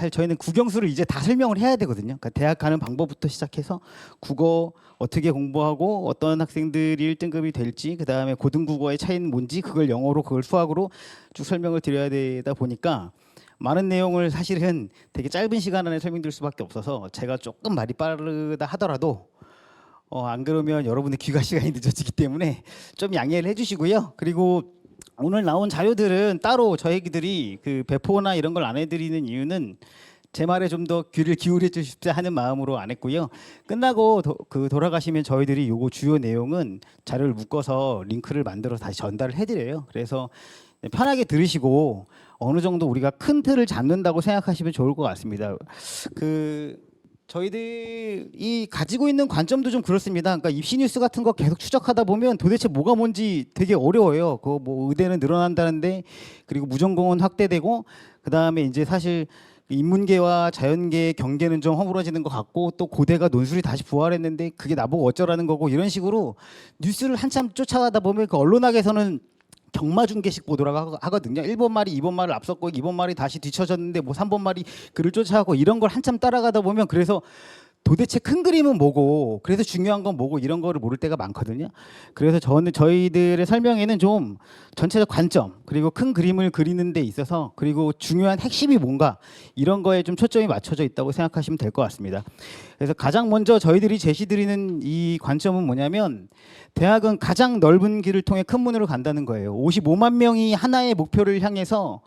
사실 저희는 국영수를 이제 다 설명을 해야 되거든요. 그러니까 대학 가는 방법부터 시작해서 국어 어떻게 공부하고 어떤 학생들이 1등급이 될지, 그 다음에 고등국어의 차이는 뭔지, 그걸 영어로 그걸 수학으로 쭉 설명을 드려야 되다 보니까 많은 내용을 사실은 되게 짧은 시간 안에 설명드릴 수밖에 없어서 제가 조금 말이 빠르다 하더라도 안 그러면 여러분의 귀가 시간이 늦어지기 때문에 좀 양해를 해주시고요. 그리고 오늘 나온 자료들은 따로 저희들이 그 배포나 이런 걸 안 해드리는 이유는 제 말에 좀 더 귀를 기울여 주십사 하는 마음으로 안 했고요. 끝나고 돌아가시면 저희들이 요거 주요 내용은 자료를 묶어서 링크를 만들어서 다시 전달을 해드려요. 그래서 편하게 들으시고 어느 정도 우리가 큰 틀을 잡는다고 생각하시면 좋을 것 같습니다. 저희들이 가지고 있는 관점도 좀 그렇습니다. 그러니까 입시 뉴스 같은 거 계속 추적하다 보면 도대체 뭐가 뭔지 되게 어려워요. 그 뭐 의대는 늘어난다는데, 그리고 무전공은 확대되고, 그 다음에 이제 사실 인문계와 자연계 경계는 좀 허물어지는 것 같고, 또 고대가 논술이 다시 부활했는데 그게 나보고 어쩌라는 거고, 이런 식으로 뉴스를 한참 쫓아가다 보면 그 언론학에서는 경마 중계식 보도라고 하거든요. 1번 말이 2번 말을 앞섰고 2번 말이 다시 뒤쳐졌는데 뭐 3번 말이 그를 쫓아가고, 이런 걸 한참 따라가다 보면 그래서 도대체 큰 그림은 뭐고, 그래서 중요한 건 뭐고, 이런 거를 모를 때가 많거든요. 그래서 저희들의 설명에는 좀 전체적 관점, 그리고 큰 그림을 그리는 데 있어서, 그리고 중요한 핵심이 뭔가, 이런 거에 좀 초점이 맞춰져 있다고 생각하시면 될 것 같습니다. 그래서 가장 먼저 저희들이 제시드리는 이 관점은 뭐냐면, 대학은 가장 넓은 길을 통해 큰 문으로 간다는 거예요. 55만 명이 하나의 목표를 향해서,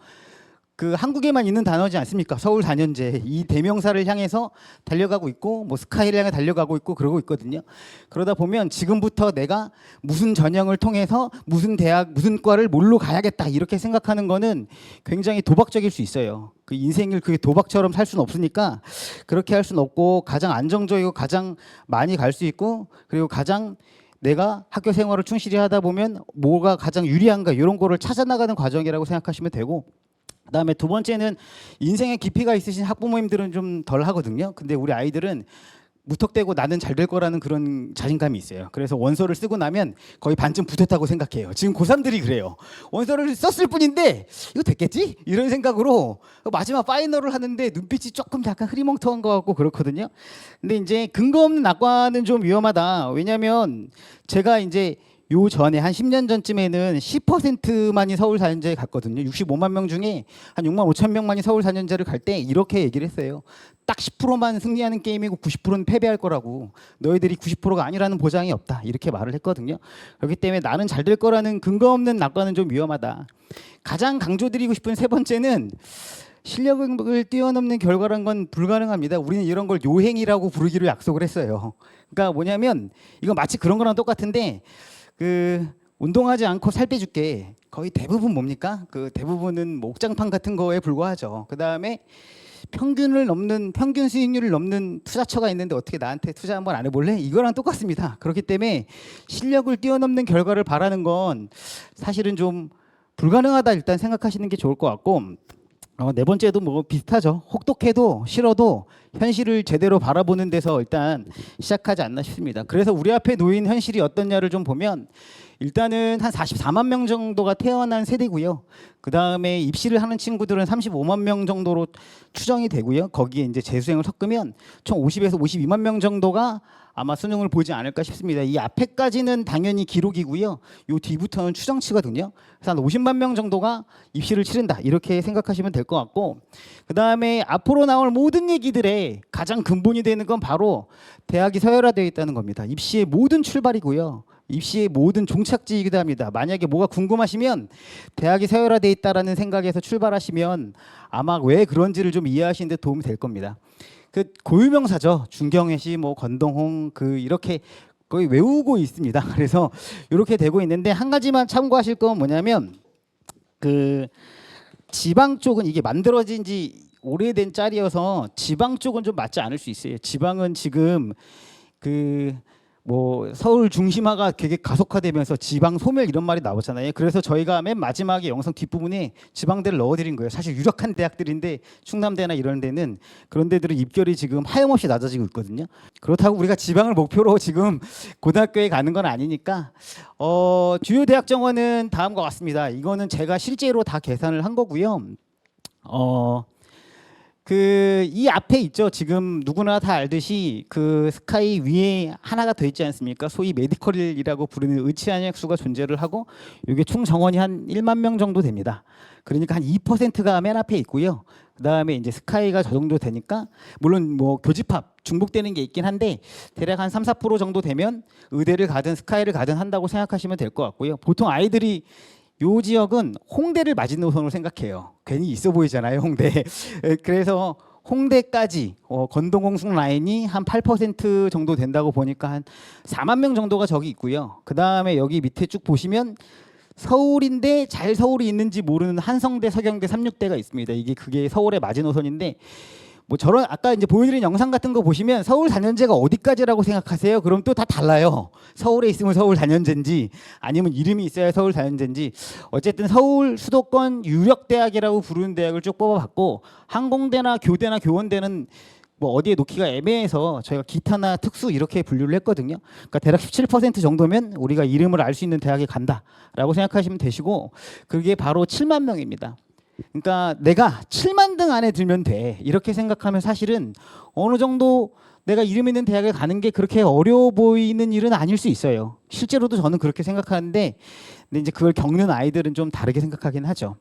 그 한국에만 있는 단어지 않습니까? 서울 4년제 이 대명사를 향해서 달려가고 있고, 뭐 스카이를 향해 달려가고 있고 그러고 있거든요. 그러다 보면 지금부터 내가 무슨 전형을 통해서 무슨 대학 무슨 과를 뭘로 가야겠다 이렇게 생각하는 거는 굉장히 도박적일 수 있어요. 그 인생을 그게 도박처럼 살 수는 없으니까 그렇게 할 수는 없고, 가장 안정적이고 가장 많이 갈 수 있고, 그리고 가장 내가 학교 생활을 충실히 하다 보면 뭐가 가장 유리한가, 이런 거를 찾아나가는 과정이라고 생각하시면 되고, 그다음에 두 번째는 인생의 깊이가 있으신 학부모님들은 좀 덜 하거든요. 근데 우리 아이들은 무턱대고 나는 잘 될 거라는 그런 자신감이 있어요. 그래서 원서를 쓰고 나면 거의 반쯤 붙었다고 생각해요. 지금 고3들이 그래요. 원서를 썼을 뿐인데 이거 됐겠지? 이런 생각으로 마지막 파이널을 하는데 눈빛이 조금 약간 흐리멍텅한 것 같고 그렇거든요. 근데 이제 근거 없는 낙관은 좀 위험하다. 왜냐면 제가 이제 요 전에 한 10년 전쯤에는 10%만이 서울 4년제에 갔거든요. 65만 명 중에 한 6만 5천 명만이 서울 4년제를 갈 때 이렇게 얘기를 했어요. 딱 10%만 승리하는 게임이고 90%는 패배할 거라고. 너희들이 90%가 아니라는 보장이 없다. 이렇게 말을 했거든요. 그렇기 때문에 나는 잘 될 거라는 근거 없는 낙관은 좀 위험하다. 가장 강조드리고 싶은 세 번째는, 실력을 뛰어넘는 결과란 건 불가능합니다. 우리는 이런 걸 요행이라고 부르기로 약속을 했어요. 그러니까 뭐냐면 이거 마치 그런 거랑 똑같은데, 운동하지 않고 살 빼줄게. 거의 대부분 뭡니까? 그 대부분은 뭐 옥장판 같은 거에 불과하죠. 그 다음에 평균 수익률을 넘는 투자처가 있는데 어떻게 나한테 투자 한번 안 해볼래? 이거랑 똑같습니다. 그렇기 때문에 실력을 뛰어넘는 결과를 바라는 건 사실은 좀 불가능하다 일단 생각하시는 게 좋을 것 같고, 네 번째도 뭐 비슷하죠. 혹독해도 싫어도 현실을 제대로 바라보는 데서 일단 시작하지 않나 싶습니다. 그래서 우리 앞에 놓인 현실이 어떠냐를 좀 보면, 일단은 한 44만 명 정도가 태어난 세대고요. 그 다음에 입시를 하는 친구들은 35만 명 정도로 추정이 되고요. 거기에 이제 재수생을 섞으면 총 50에서 52만 명 정도가 아마 수능을 보지 않을까 싶습니다. 이 앞에까지는 당연히 기록이고요. 요 뒤부터는 추정치거든요. 그래서 한 50만 명 정도가 입시를 치른다, 이렇게 생각하시면 될 것 같고, 그 다음에 앞으로 나올 모든 얘기들의 가장 근본이 되는 건 바로 대학이 서열화되어 있다는 겁니다. 입시의 모든 출발이고요. 입시의 모든 종착지이기도 합니다. 만약에 뭐가 궁금하시면 대학이 서열화되어 있다라는 생각에서 출발하시면 아마 왜 그런지를 좀 이해하시는 데 도움이 될 겁니다. 그 고유명사죠. 중경외시, 뭐 건동홍, 이렇게 거의 외우고 있습니다. 그래서 이렇게 되고 있는데, 한 가지만 참고하실 건 뭐냐면, 그 지방 쪽은 이게 만들어진 지 오래된 짤이어서 지방 쪽은 좀 맞지 않을 수 있어요. 지방은 지금 뭐 서울 중심화가 되게 가속화되면서 지방 소멸 이런 말이 나오잖아요. 그래서 저희가 맨 마지막에 영상 뒷부분에 지방대를 넣어드린 거예요. 사실 유력한 대학들인데 충남대나 이런 데는, 그런 데들은 입결이 지금 하염없이 낮아지고 있거든요. 그렇다고 우리가 지방을 목표로 지금 고등학교에 가는 건 아니니까, 주요 대학 정원은 다음과 같습니다. 이거는 제가 실제로 다 계산을 한 거고요. 이 앞에 있죠. 지금 누구나 다 알듯이 그 스카이 위에 하나가 더 있지 않습니까? 소위 메디컬이라고 부르는 의치안약수가 존재를 하고 이게 총 정원이 한 1만 명 정도 됩니다. 그러니까 한 2%가 맨 앞에 있고요. 그다음에 이제 스카이가 저 정도 되니까 물론 뭐 교집합 중복되는 게 있긴 한데 대략 한 3, 4% 정도 되면 의대를 가든 스카이를 가든 한다고 생각하시면 될 것 같고요. 보통 아이들이 요 지역은 홍대를 마지노선으로 생각해요. 괜히 있어 보이잖아요, 홍대. 그래서 홍대까지 건동홍숙 라인이 한 8% 정도 된다고 보니까 한 4만 명 정도가 저기 있고요. 그 다음에 여기 밑에 쭉 보시면 서울인데 잘 서울이 있는지 모르는 한성대, 서경대, 삼육대가 있습니다. 그게 서울의 마지노선인데 뭐 저런 아까 이제 보여드린 영상 같은 거 보시면 서울 4년제가 어디까지라고 생각하세요? 그럼 또 다 달라요. 서울에 있으면 서울 4년제인지 아니면 이름이 있어야 서울 4년제인지 어쨌든 서울 수도권 유력 대학이라고 부르는 대학을 쭉 뽑아봤고 항공대나 교대나 교원대는 뭐 어디에 놓기가 애매해서 저희가 기타나 특수 이렇게 분류를 했거든요. 그러니까 대략 17% 정도면 우리가 이름을 알 수 있는 대학에 간다라고 생각하시면 되시고 그게 바로 7만 명입니다. 그러니까 내가 7만 등 안에 들면 돼 이렇게 생각하면 사실은 어느 정도 내가 이름 있는 대학에 가는 게 그렇게 어려워 보이는 일은 아닐 수 있어요. 실제로도 저는 그렇게 생각하는데 근데 이제 그걸 겪는 아이들은 좀 다르게 생각하긴 하죠.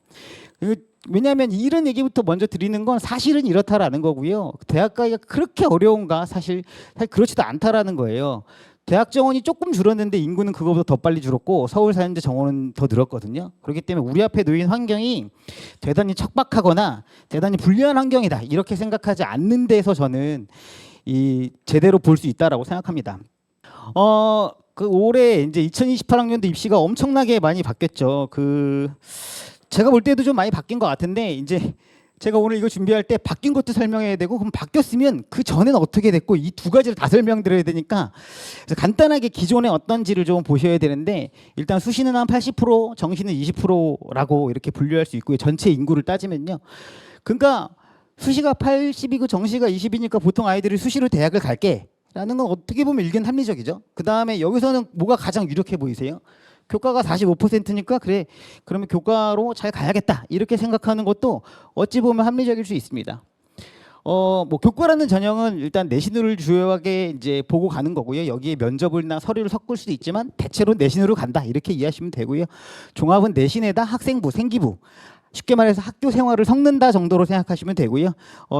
왜냐하면 이런 얘기부터 먼저 드리는 건 사실은 이렇다라는 거고요. 대학 가기가 그렇게 어려운가 사실 그렇지도 않다라는 거예요. 대학 정원이 조금 줄었는데 인구는 그거보다 더 빨리 줄었고 서울 4년제 정원은 더 늘었거든요. 그렇기 때문에 우리 앞에 놓인 환경이 대단히 척박하거나 대단히 불리한 환경이다 이렇게 생각하지 않는 데서 저는 제대로 볼 수 있다라고 생각합니다. 그 올해 이제 2028학년도 입시가 엄청나게 많이 바뀌었죠. 제가 볼 때도 좀 많이 바뀐 것 같은데 이제 제가 오늘 이거 준비할 때 바뀐 것도 설명해야 되고 그럼 바뀌었으면 그 전에는 어떻게 됐고 이 두 가지를 다 설명드려야 되니까 그래서 간단하게 기존에 어떤지를 좀 보셔야 되는데 일단 수시는 한 80%, 정시는 20%라고 이렇게 분류할 수 있고요. 전체 인구를 따지면요. 그러니까 수시가 80이고 정시가 20이니까 보통 아이들이 수시로 대학을 갈게 라는 건 어떻게 보면 일견 합리적이죠. 그 다음에 여기서는 뭐가 가장 유력해 보이세요? 교과가 45%니까 그래 그러면 교과로 잘 가야겠다 이렇게 생각하는 것도 어찌 보면 합리적일 수 있습니다. 뭐 교과라는 전형은 일단 내신을 주요하게 이제 보고 가는 거고요. 여기에 면접을나 서류를 섞을 수도 있지만 대체로 내신으로 간다 이렇게 이해하시면 되고요. 종합은 내신에다 학생부, 생기부 쉽게 말해서 학교 생활을 섞는다 정도로 생각하시면 되고요.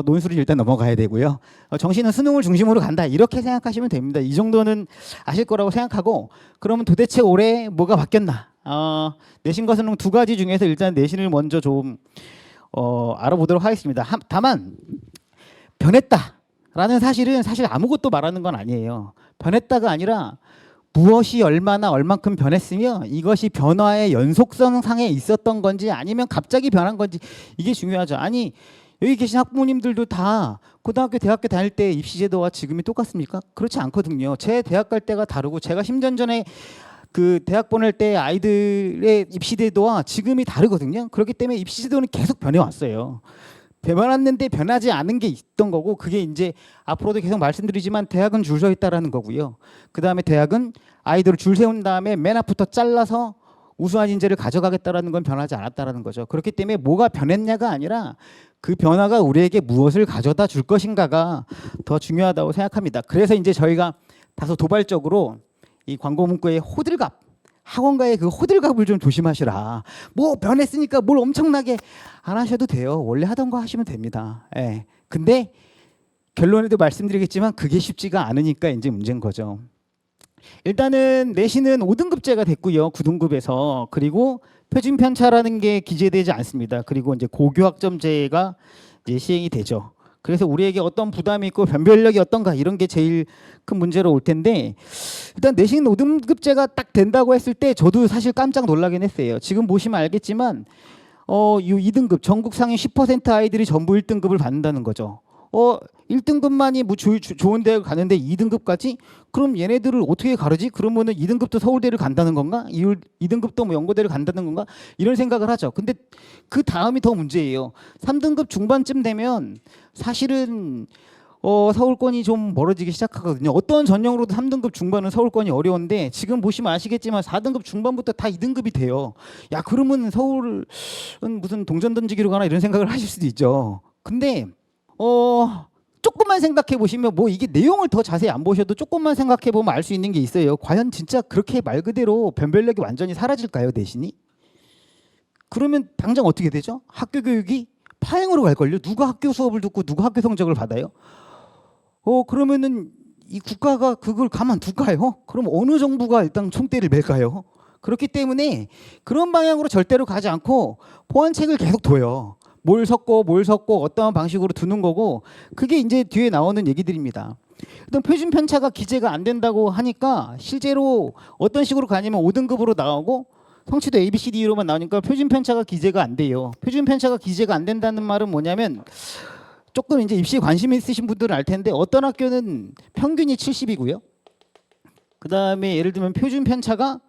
논술을 일단 넘어가야 되고요. 정시는 수능을 중심으로 간다 이렇게 생각하시면 됩니다. 이 정도는 아실 거라고 생각하고 그러면 도대체 올해 뭐가 바뀌었나? 내신과 수능 두 가지 중에서 일단 내신을 먼저 좀 알아보도록 하겠습니다. 다만 변했다라는 사실은 사실 아무것도 말하는 건 아니에요. 변했다가 아니라 무엇이 얼만큼 변했으며 이것이 변화의 연속성 상에 있었던 건지 아니면 갑자기 변한 건지 이게 중요하죠. 아니 여기 계신 학부모님들도 다 고등학교 대학교 다닐 때 입시제도와 지금이 똑같습니까? 그렇지 않거든요. 제 대학 갈 때가 다르고 제가 10년 전에 그 대학 보낼 때 아이들의 입시제도와 지금이 다르거든요. 그렇기 때문에 입시제도는 계속 변해왔어요. 변했는데 변하지 않은 게 있던 거고 그게 이제 앞으로도 계속 말씀드리지만 대학은 줄 서 있다라는 거고요. 그 다음에 대학은 아이들을 줄 세운 다음에 맨 앞부터 잘라서 우수한 인재를 가져가겠다라는 건 변하지 않았다라는 거죠. 그렇기 때문에 뭐가 변했냐가 아니라 그 변화가 우리에게 무엇을 가져다 줄 것인가가 더 중요하다고 생각합니다. 그래서 이제 저희가 다소 도발적으로 이 광고 문구의 호들갑 학원가의 그 호들갑을 좀 조심하시라. 뭐 변했으니까 뭘 엄청나게 안 하셔도 돼요. 원래 하던 거 하시면 됩니다. 예. 근데 결론에도 말씀드리겠지만 그게 쉽지가 않으니까 이제 문제인 거죠. 일단은 내신은 5등급제가 됐고요. 9등급에서 그리고 표준 편차라는 게 기재되지 않습니다. 그리고 이제 고교학점제가 이제 시행이 되죠. 그래서 우리에게 어떤 부담이 있고 변별력이 어떤가 이런 게 제일 큰 문제로 올 텐데 일단 내신 5등급제가 딱 된다고 했을 때 저도 사실 깜짝 놀라긴 했어요. 지금 보시면 알겠지만 이 2등급 전국 상위 10% 아이들이 전부 1등급을 받는다는 거죠. 1등급만이 뭐 좋은 대학을 가는데 2등급까지? 그럼 얘네들을 어떻게 가르지? 그러면은 2등급도 서울대를 간다는 건가? 2등급도 뭐 연고대를 간다는 건가? 이런 생각을 하죠. 근데 그 다음이 더 문제예요. 3등급 중반쯤 되면 사실은 서울권이 좀 멀어지기 시작하거든요. 어떤 전형으로도 3등급 중반은 서울권이 어려운데 지금 보시면 아시겠지만 4등급 중반부터 다 2등급이 돼요. 야 그러면 서울은 무슨 동전 던지기로 가나 이런 생각을 하실 수도 있죠. 근데 조금만 생각해 보시면 뭐 이게 내용을 더 자세히 안 보셔도 조금만 생각해 보면 알 수 있는 게 있어요. 과연 진짜 그렇게 말 그대로 변별력이 완전히 사라질까요, 대신이? 그러면 당장 어떻게 되죠? 학교 교육이 파행으로 갈걸요? 누가 학교 수업을 듣고 누가 학교 성적을 받아요? 그러면은 이 국가가 그걸 가만둘까요? 그럼 어느 정부가 일단 총대를 맬까요? 그렇기 때문에 그런 방향으로 절대로 가지 않고 보완책을 계속 둬요. 뭘 섞고 어떠한 방식으로 두는 거고, 그게 이제 뒤에 나오는 얘기들입니다. 일단 표준 편차가 기재가 안 된다고 하니까 실제로 어떤 식으로 가냐면 5등급으로 나오고 성취도 A, B, C, D로만 나오니까 표준 편차가 기재가 안 돼요. 표준 편차가 기재가 안 된다는 말은 뭐냐면, 조금 이제 입시에 관심 있으신 분들은 알 텐데 어떤 학교는 평균이 70이고요. 그 다음에 예를 들면 표준 편차가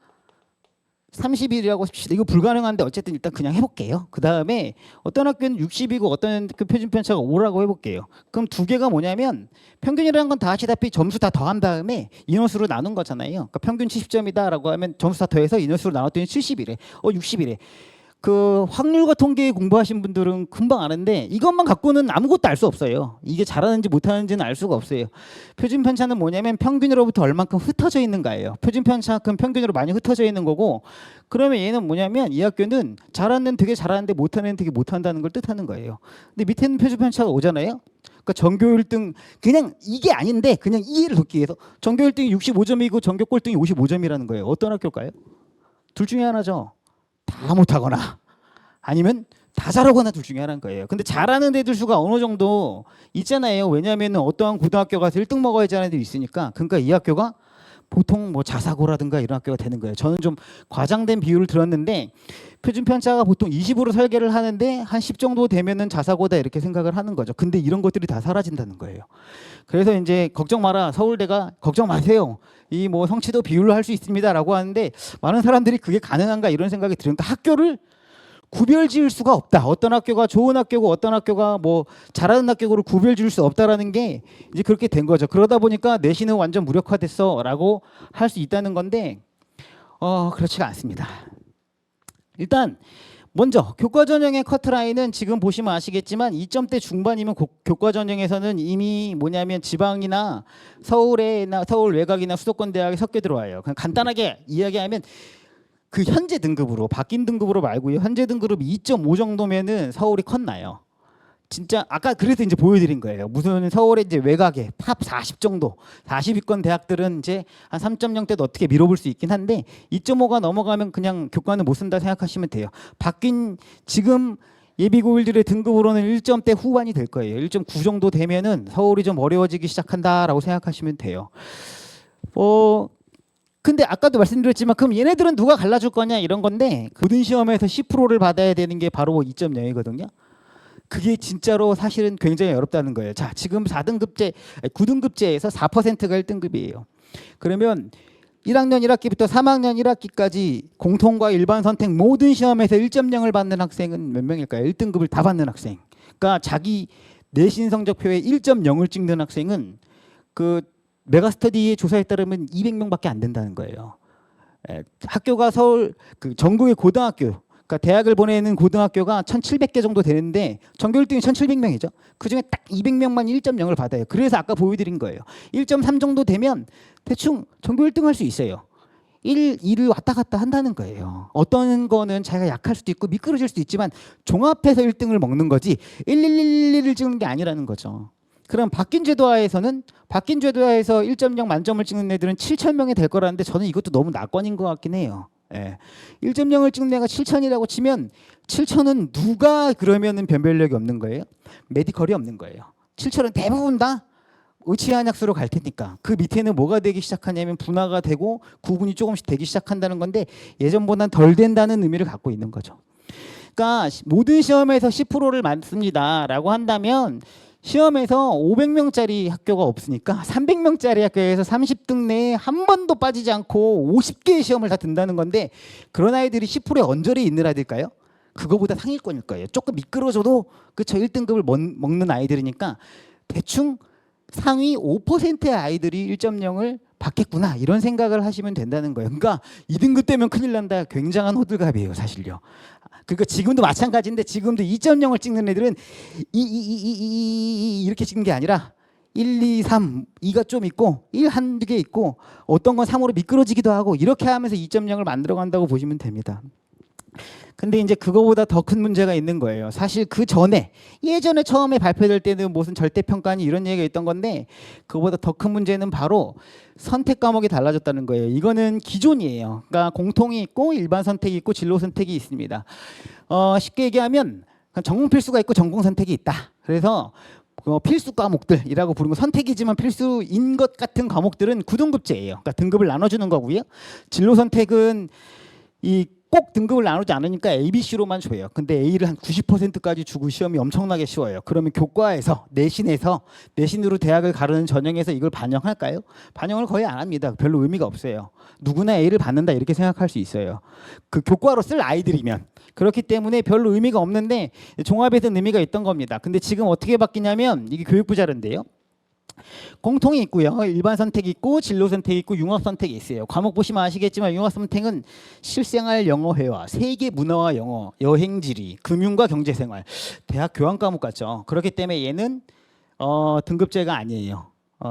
30일이라고 칩시다. 이거 불가능한데 어쨌든 일단 그냥 해볼게요. 그 다음에 어떤 학교는 60이고 어떤 그 표준 편차가 5라고 해볼게요. 그럼 두 개가 뭐냐면, 평균이라는 건 다 아시다시피 점수 다 더한 다음에 인원수로 나눈 거잖아요. 그러니까 평균 70점이다라고 하면 점수 다 더해서 인원수로 나눴더니 70이래. 60이래. 그 확률과 통계 공부하신 분들은 금방 아는데 이것만 갖고는 아무것도 알 수 없어요. 이게 잘하는지 못하는지는 알 수가 없어요. 표준 편차는 뭐냐면 평균으로부터 얼만큼 흩어져 있는가예요. 표준 편차만큼 평균으로 많이 흩어져 있는 거고, 그러면 얘는 뭐냐면 이 학교는 잘하는 애는 되게 잘하는데 못하는 애는 되게 못한다는 걸 뜻하는 거예요. 근데 밑에는 표준 편차가 오잖아요. 그러니까 전교 1등, 그냥 이게 아닌데 그냥 이해를 돕기 위해서 전교 1등이 65점이고 전교 꼴등이 55점이라는 거예요. 어떤 학교일까요? 둘 중에 하나죠. 다 못하거나 아니면 다 잘하거나 둘 중에 하나인 거예요. 근데 잘하는 애들 수가 어느 정도 있잖아요. 왜냐하면 어떠한 고등학교 가서 1등 먹어야지 하는 애들이 있으니까. 그러니까 이 학교가 보통 뭐 자사고라든가 이런 학교가 되는 거예요. 저는 좀 과장된 비율을 들었는데 표준 편차가 보통 20으로 설계를 하는데 한 10 정도 되면은 자사고다 이렇게 생각을 하는 거죠. 근데 이런 것들이 다 사라진다는 거예요. 그래서 이제 걱정 마라. 서울대가 걱정 마세요. 이 뭐 성취도 비율로 할 수 있습니다라고 하는데 많은 사람들이 그게 가능한가 이런 생각이 들으니까 학교를 구별 지을 수가 없다. 어떤 학교가 좋은 학교고 어떤 학교가 뭐 잘하는 학교를 구별 지을 수 없다라는 게 이제 그렇게 된 거죠. 그러다 보니까 내신은 완전 무력화됐어라고 할 수 있다는 건데 그렇지가 않습니다. 일단 먼저 교과 전형의 커트라인은 지금 보시면 아시겠지만 2점대 중반이면 교과 전형에서는 이미 뭐냐면 지방이나 서울이나 서울 외곽이나 수도권 대학에 섞여 들어와요. 그냥 간단하게 이야기하면 그 현재 등급으로, 바뀐 등급으로 말고요. 현재 등급이 2.5 정도면은 서울이 컸나요. 진짜 아까 그래서 이제 보여드린 거예요. 무슨 서울의 이제 외곽에 탑 40 정도, 40위권 대학들은 이제 한 3.0대도 어떻게 밀어볼 수 있긴 한데 2.5가 넘어가면 그냥 교과는 못 쓴다 생각하시면 돼요. 바뀐 지금 예비고일들의 등급으로는 1점대 후반이 될 거예요. 1.9 정도 되면은 서울이 좀 어려워지기 시작한다라고 생각하시면 돼요. 근데 아까도 말씀드렸지만 그럼 얘네들은 누가 갈라줄 거냐 이런 건데, 모든 시험에서 10%를 받아야 되는 게 바로 2.0이거든요. 그게 진짜로 사실은 굉장히 어렵다는 거예요. 자, 지금 4등급제, 9등급제에서 4%가 1등급이에요. 그러면 1학년 1학기부터 3학년 1학기까지 공통과 일반 선택 모든 시험에서 1.0을 받는 학생은 몇 명일까요? 1등급을 다 받는 학생. 그러니까 자기 내신 성적표에 1.0을 찍는 학생은 그 메가스터디의 조사에 따르면 200명밖에 안 된다는 거예요. 학교가 서울 그 전국의 고등학교, 그러니까 대학을 보내는 고등학교가 1,700개 정도 되는데 전교 1등이 1,700명이죠. 그중에 딱 200명만 1.0을 받아요. 그래서 아까 보여드린 거예요. 1.3 정도 되면 대충 전교 1등 할 수 있어요. 1, 2를 왔다 갔다 한다는 거예요. 어떤 거는 자기가 약할 수도 있고 미끄러질 수도 있지만 종합해서 1등을 먹는 거지 111을 찍는 게 아니라는 거죠. 그럼 바뀐 제도하에서는 바뀐 제도하에서 1.0 만점을 찍는 애들은 7,000명이 될 거라는데 저는 이것도 너무 낙관인 것 같긴 해요. 1.0을 찍는 애가 7,000이라고 치면 7,000은 누가 그러면은 변별력이 없는 거예요? 메디컬이 없는 거예요. 7,000은 대부분 다 의치한약수로 갈 테니까. 그 밑에는 뭐가 되기 시작하냐면 분화가 되고 구분이 조금씩 되기 시작한다는 건데 예전보다는 덜 된다는 의미를 갖고 있는 거죠. 그러니까 모든 시험에서 10%를 맞습니다라고 한다면 시험에서 500명짜리 학교가 없으니까 300명짜리 학교에서 30등 내에 한 번도 빠지지 않고 50개의 시험을 다 든다는 건데, 그런 아이들이 10%에 언저리에 있는 아이들일까요? 그거보다 상위권일 거예요. 조금 미끄러져도 그쵸 1등급을 먹는 아이들이니까 대충 상위 5%의 아이들이 1.0을 받겠구나 이런 생각을 하시면 된다는 거예요. 그러니까 2등급 되면 큰일 난다. 굉장한 호들갑이에요 사실요. 그러니까 지금도 마찬가지인데 지금도 2.0을 찍는 애들은 이렇게 찍는 게 아니라 1, 2, 3, 2가 좀 있고 1 한두 개 있고 어떤 건 3으로 미끄러지기도 하고 이렇게 하면서 2.0을 만들어 간다고 보시면 됩니다. 근데 이제 그거보다 더 큰 문제가 있는 거예요. 사실 그 전에 예전에 처음에 발표될 때는 무슨 절대평가니 이런 얘기가 있던 건데 그거보다 더 큰 문제는 바로 선택 과목이 달라졌다는 거예요. 이거는 기존이에요. 그러니까 공통이 있고 일반 선택이 있고 진로 선택이 있습니다. 쉽게 얘기하면 전공 필수가 있고 전공 선택이 있다. 그래서 필수 과목들이라고 부르는 거 선택이지만 필수인 것 같은 과목들은 9등급제예요. 그러니까 등급을 나눠주는 거고요. 진로 선택은 꼭 등급을 나누지 않으니까 A, B, C로만 줘요. 근데 A를 한 90%까지 주고 시험이 엄청나게 쉬워요. 그러면 교과에서 내신으로 대학을 가르는 전형에서 이걸 반영할까요? 반영을 거의 안 합니다. 별로 의미가 없어요. 누구나 A를 받는다 이렇게 생각할 수 있어요. 그 교과로 쓸 아이들이면. 그렇기 때문에 별로 의미가 없는데 종합에서는 의미가 있던 겁니다. 근데 지금 어떻게 바뀌냐면 이게 교육부 자료인데요. 공통이 있고요. 일반 선택이 있고 진로 선택이 있고 융합 선택이 있어요. 과목 보시면 아시겠지만 융합 선택은 실생활 영어 회화, 세계 문화와 영어, 여행 지리, 금융과 경제 생활, 대학 교환 과목 같죠. 그렇기 때문에 얘는 등급제가 아니에요.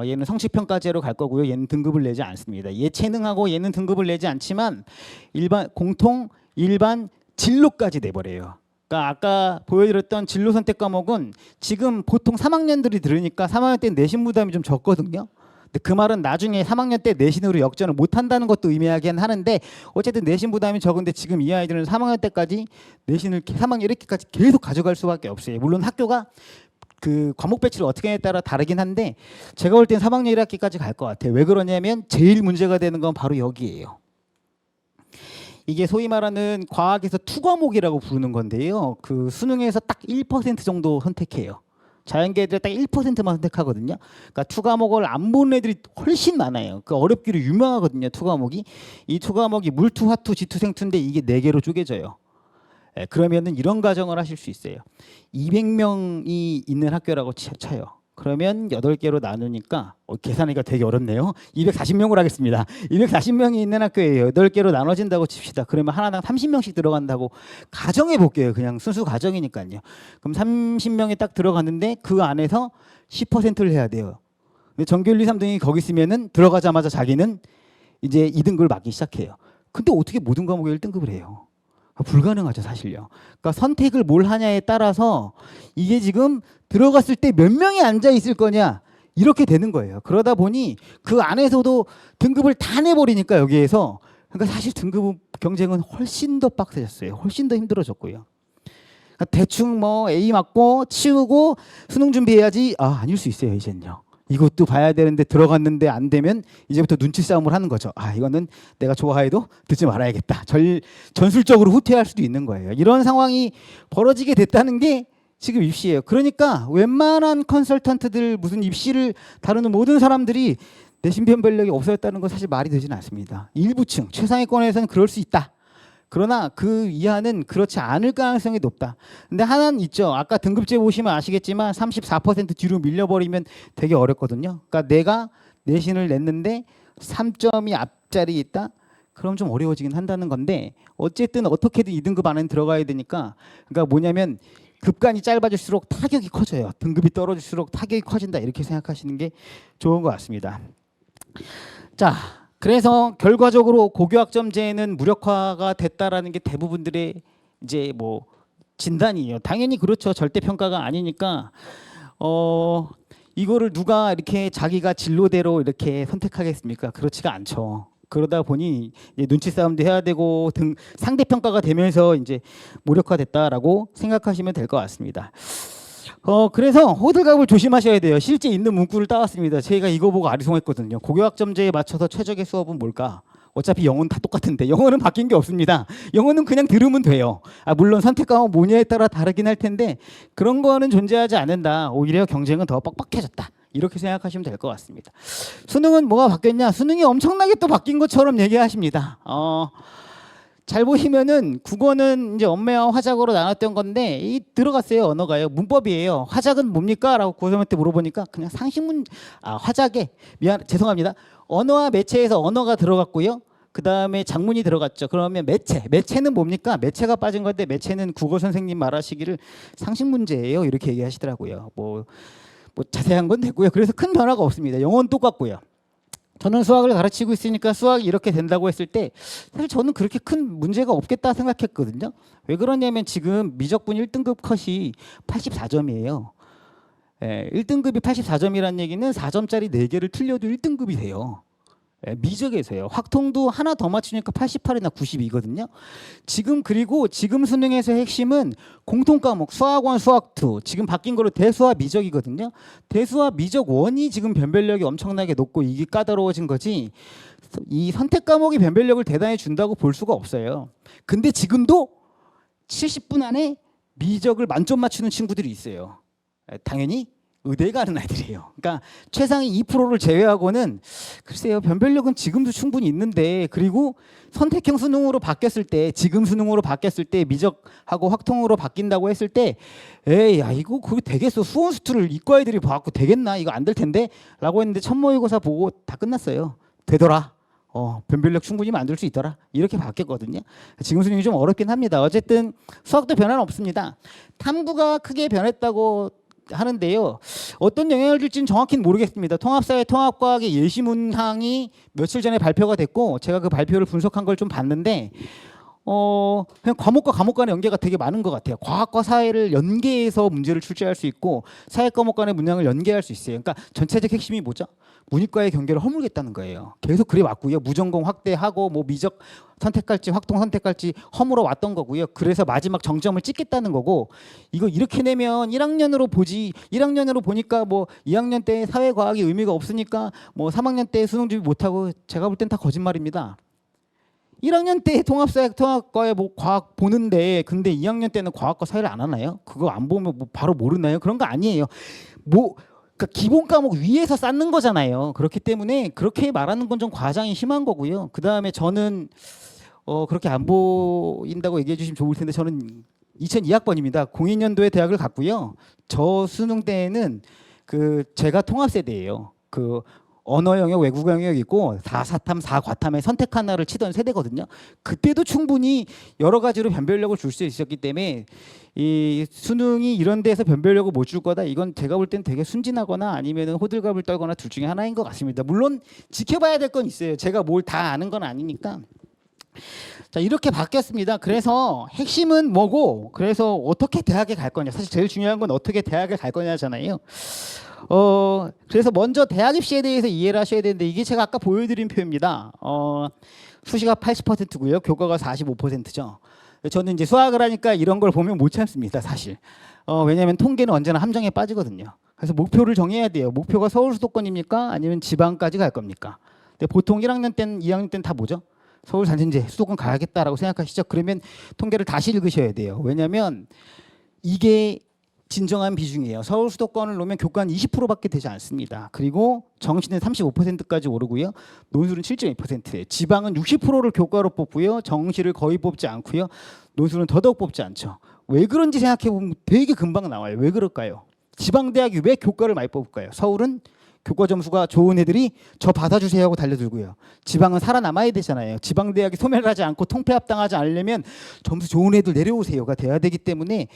얘는 성취평가제로 갈 거고요. 얘는 등급을 내지 않습니다. 얘 체능하고 얘는 등급을 내지 않지만 공통, 일반, 진로까지 내버려요. 그러니까 아까 보여드렸던 진로 선택 과목은 지금 보통 3학년들이 들으니까 3학년 때 내신 부담이 좀 적거든요. 근데 그 말은 나중에 3학년 때 내신으로 역전을 못 한다는 것도 의미하긴 하는데 어쨌든 내신 부담이 적은데 지금 이 아이들은 3학년 때까지 내신을 3학년 이렇게까지 계속 가져갈 수밖에 없어요. 물론 학교가 그 과목 배치를 어떻게 하냐에 따라 다르긴 한데 제가 볼 땐 3학년 1학기까지 갈 것 같아요. 왜 그러냐면 제일 문제가 되는 건 바로 여기예요. 이게 소위 말하는 과학에서 투과목이라고 부르는 건데요. 그 수능에서 딱 1% 정도 선택해요. 자연계들이 딱 1%만 선택하거든요. 그러니까 투과목을 안 보는 애들이 훨씬 많아요. 그 어렵기로 유명하거든요. 투과목이. 이 투과목이 물투, 화투, 지투, 생투인데 이게 4개로 쪼개져요. 그러면은 이런 가정을 하실 수 있어요. 200명이 있는 학교라고 쳐요. 그러면 8개로 나누니까 계산하기가 되게 어렵네요. 240명으로 하겠습니다. 240명이 있는 학교에 8개로 나눠진다고 칩시다. 그러면 하나당 30명씩 들어간다고 가정해 볼게요. 그냥 순수 가정이니까요. 그럼 30명이 딱 들어갔는데 그 안에서 10%를 해야 돼요. 근데 전교 1, 2, 3등이 거기 있으면은 들어가자마자 자기는 이제 2등급을 맞기 시작해요. 근데 어떻게 모든 과목에 1등급을 해요? 불가능하죠, 사실요. 그러니까 선택을 뭘 하냐에 따라서 이게 지금 들어갔을 때 몇 명이 앉아 있을 거냐 이렇게 되는 거예요. 그러다 보니 그 안에서도 등급을 다 내버리니까 여기에서 그러니까 사실 등급 경쟁은 훨씬 더 빡세졌어요. 훨씬 더 힘들어졌고요. 그러니까 대충 뭐 A 맞고 치우고 수능 준비해야지 아닐 수 있어요, 이젠요. 이것도 봐야 되는데 들어갔는데 안 되면 이제부터 눈치 싸움을 하는 거죠. 이거는 내가 좋아해도 듣지 말아야겠다. 전술적으로 후퇴할 수도 있는 거예요. 이런 상황이 벌어지게 됐다는 게 지금 입시예요. 그러니까 웬만한 컨설턴트들 무슨 입시를 다루는 모든 사람들이 내신 변별력이 없어졌다는 건 사실 말이 되지는 않습니다. 일부층 최상위권에서는 그럴 수 있다. 그러나 그 이하는 그렇지 않을 가능성이 높다. 근데 하나는 있죠. 아까 등급제 보시면 아시겠지만 34% 뒤로 밀려버리면 되게 어렵거든요. 그러니까 내가 내신을 냈는데 3점이 앞자리에 있다? 그럼 좀 어려워지긴 한다는 건데 어쨌든 어떻게든 2등급 안에 들어가야 되니까 그러니까 뭐냐면 급간이 짧아질수록 타격이 커져요. 등급이 떨어질수록 타격이 커진다. 이렇게 생각하시는 게 좋은 것 같습니다. 자. 그래서 결과적으로 고교학점제는 무력화가 됐다라는 게 대부분들의 이제 뭐 진단이에요. 당연히 그렇죠. 절대평가가 아니니까 이거를 누가 이렇게 자기가 진로대로 이렇게 선택하겠습니까? 그렇지가 않죠. 그러다 보니 이제 눈치 싸움도 해야 되고 상대평가가 되면서 이제 무력화됐다라고 생각하시면 될 것 같습니다. 그래서 호들갑을 조심하셔야 돼요. 실제 있는 문구를 따왔습니다. 제가 이거 보고 아리송했거든요. 고교학점제에 맞춰서 최적의 수업은 뭘까? 어차피 영어는 다 똑같은데 영어는 바뀐 게 없습니다. 영어는 그냥 들으면 돼요. 물론 선택 과목 뭐냐에 따라 다르긴 할 텐데 그런 거는 존재하지 않는다. 오히려 경쟁은 더 빡빡해졌다. 이렇게 생각하시면 될 것 같습니다. 수능은 뭐가 바뀌었냐? 수능이 엄청나게 또 바뀐 것처럼 얘기하십니다. 잘 보시면은 국어는 이제 언어와 화작으로 나눴던 건데 이 들어갔어요. 언어가요. 문법이에요. 화작은 뭡니까? 라고 고3한테 물어보니까 그냥 상식문 화작에 죄송합니다. 언어와 매체에서 언어가 들어갔고요. 그다음에 장문이 들어갔죠. 그러면 매체는 뭡니까? 매체가 빠진 건데 매체는 국어 선생님 말하시기를 상식 문제예요. 이렇게 얘기하시더라고요. 뭐 자세한 건 되고요. 그래서 큰 변화가 없습니다. 영어는 똑같고요. 저는 수학을 가르치고 있으니까 수학이 이렇게 된다고 했을 때 사실 저는 그렇게 큰 문제가 없겠다 생각했거든요. 왜 그러냐면 지금 미적분 1등급 컷이 84점이에요. 1등급이 84점이라는 얘기는 4점짜리 4개를 틀려도 1등급이 돼요. 미적에서요. 확통도 하나 더 맞추니까 88이나 92거든요. 그리고 지금 수능에서 핵심은 공통 과목 수학 1, 수학 2 지금 바뀐 거로 대수와 미적이거든요. 대수와 미적 1이 지금 변별력이 엄청나게 높고 이게 까다로워진 거지 이 선택 과목이 변별력을 대단히 준다고 볼 수가 없어요. 근데 지금도 70분 안에 미적을 만점 맞추는 친구들이 있어요. 당연히 의대 가는 아이들이에요. 그러니까 최상위 2%를 제외하고는 글쎄요 변별력은 지금도 충분히 있는데 그리고 선택형 수능으로 바뀌었을 때 지금 수능으로 바뀌었을 때 미적하고 확통으로 바뀐다고 했을 때 에이 야 이거 그거 되겠어 수원 수투를 이과 애들이 봐갖고 되겠나 이거 안 될 텐데 라고 했는데 첫 모의고사 보고 다 끝났어요. 되더라. 변별력 충분히 만들 수 있더라. 이렇게 바뀌었거든요. 지금 수능이 좀 어렵긴 합니다. 어쨌든 수학도 변화는 없습니다. 탐구가 크게 변했다고 하는데요. 어떤 영향을 줄지는 정확히는 모르겠습니다. 통합사회 통합과학의 예시문항이 며칠 전에 발표가 됐고 제가 그 발표를 분석한 걸 좀 봤는데 그냥 과목과 과목 간의 연계가 되게 많은 것 같아요. 과학과 사회를 연계해서 문제를 출제할 수 있고 사회 과목 간의 문항을 연계할 수 있어요. 그러니까 전체적 핵심이 뭐죠? 문이과의 경계를 허물겠다는 거예요. 계속 그래 왔고요. 무전공 확대하고 뭐 미적 선택할지 확통 선택할지 허물어 왔던 거고요. 그래서 마지막 정점을 찍겠다는 거고 이거 이렇게 내면 1학년으로 보지 1학년으로 보니까 뭐 2학년 때 사회과학이 의미가 없으니까 뭐 3학년 때 수능 준비 못하고 제가 볼 땐 다 거짓말입니다. 1학년 때 통합사회 통합과에 뭐 과학 보는데 근데 2학년 때는 과학과 사회를 안 하나요? 그거 안 보면 뭐 바로 모르나요? 그런 거 아니에요. 그러니까 기본 과목 위에서 쌓는 거잖아요. 그렇기 때문에 그렇게 말하는 건 좀 과장이 심한 거고요. 그 다음에 저는 그렇게 안 보인다고 얘기해 주시면 좋을 텐데 저는 2002학번입니다. 02년도에 대학을 갔고요. 저 수능 때에는 제가 통합세대예요. 언어 영역, 외국어 영역 있고 4사탐, 4과탐에 선택 하나를 치던 세대거든요. 그때도 충분히 여러 가지로 변별력을 줄 수 있었기 때문에 이 수능이 이런 데서 변별력을 못 줄 거다. 이건 제가 볼 땐 되게 순진하거나 아니면 호들갑을 떨거나 둘 중에 하나인 것 같습니다. 물론 지켜봐야 될 건 있어요. 제가 뭘 다 아는 건 아니니까. 자, 이렇게 바뀌었습니다. 그래서 핵심은 뭐고 그래서 어떻게 대학에 갈 거냐. 사실 제일 중요한 건 어떻게 대학에 갈 거냐잖아요. 그래서 먼저 대학 입시에 대해서 이해를 하셔야 되는데 이게 제가 아까 보여드린 표입니다. 수시가 80%고요. 교과가 45%죠. 저는 이제 수학을 하니까 이런 걸 보면 못 참습니다, 사실. 왜냐하면 통계는 언제나 함정에 빠지거든요. 그래서 목표를 정해야 돼요. 목표가 서울 수도권입니까? 아니면 지방까지 갈 겁니까? 근데 보통 1학년 때는 2학년 때는 다 뭐죠? 서울 단신제 수도권 가야겠다라고 생각하시죠? 그러면 통계를 다시 읽으셔야 돼요. 왜냐하면 이게 진정한 비중이에요. 서울 수도권을 놓으면 교과는 20%밖에 되지 않습니다. 그리고 정시는 35%까지 오르고요. 논술은 7.2%예요. 지방은 60%를 교과로 뽑고요. 정시를 거의 뽑지 않고요. 논술은 더더욱 뽑지 않죠. 왜 그런지 생각해 보면 되게 금방 나와요. 왜 그럴까요? 지방 대학이 왜 교과를 많이 뽑을까요? 서울은 교과 점수가 좋은 애들이 저 받아주세요 하고 달려들고요. 지방은 살아남아야 되잖아요. 지방 대학이 소멸하지 않고 통폐합당하지 않으려면 점수 좋은 애들 내려오세요가 돼야 되기 때문에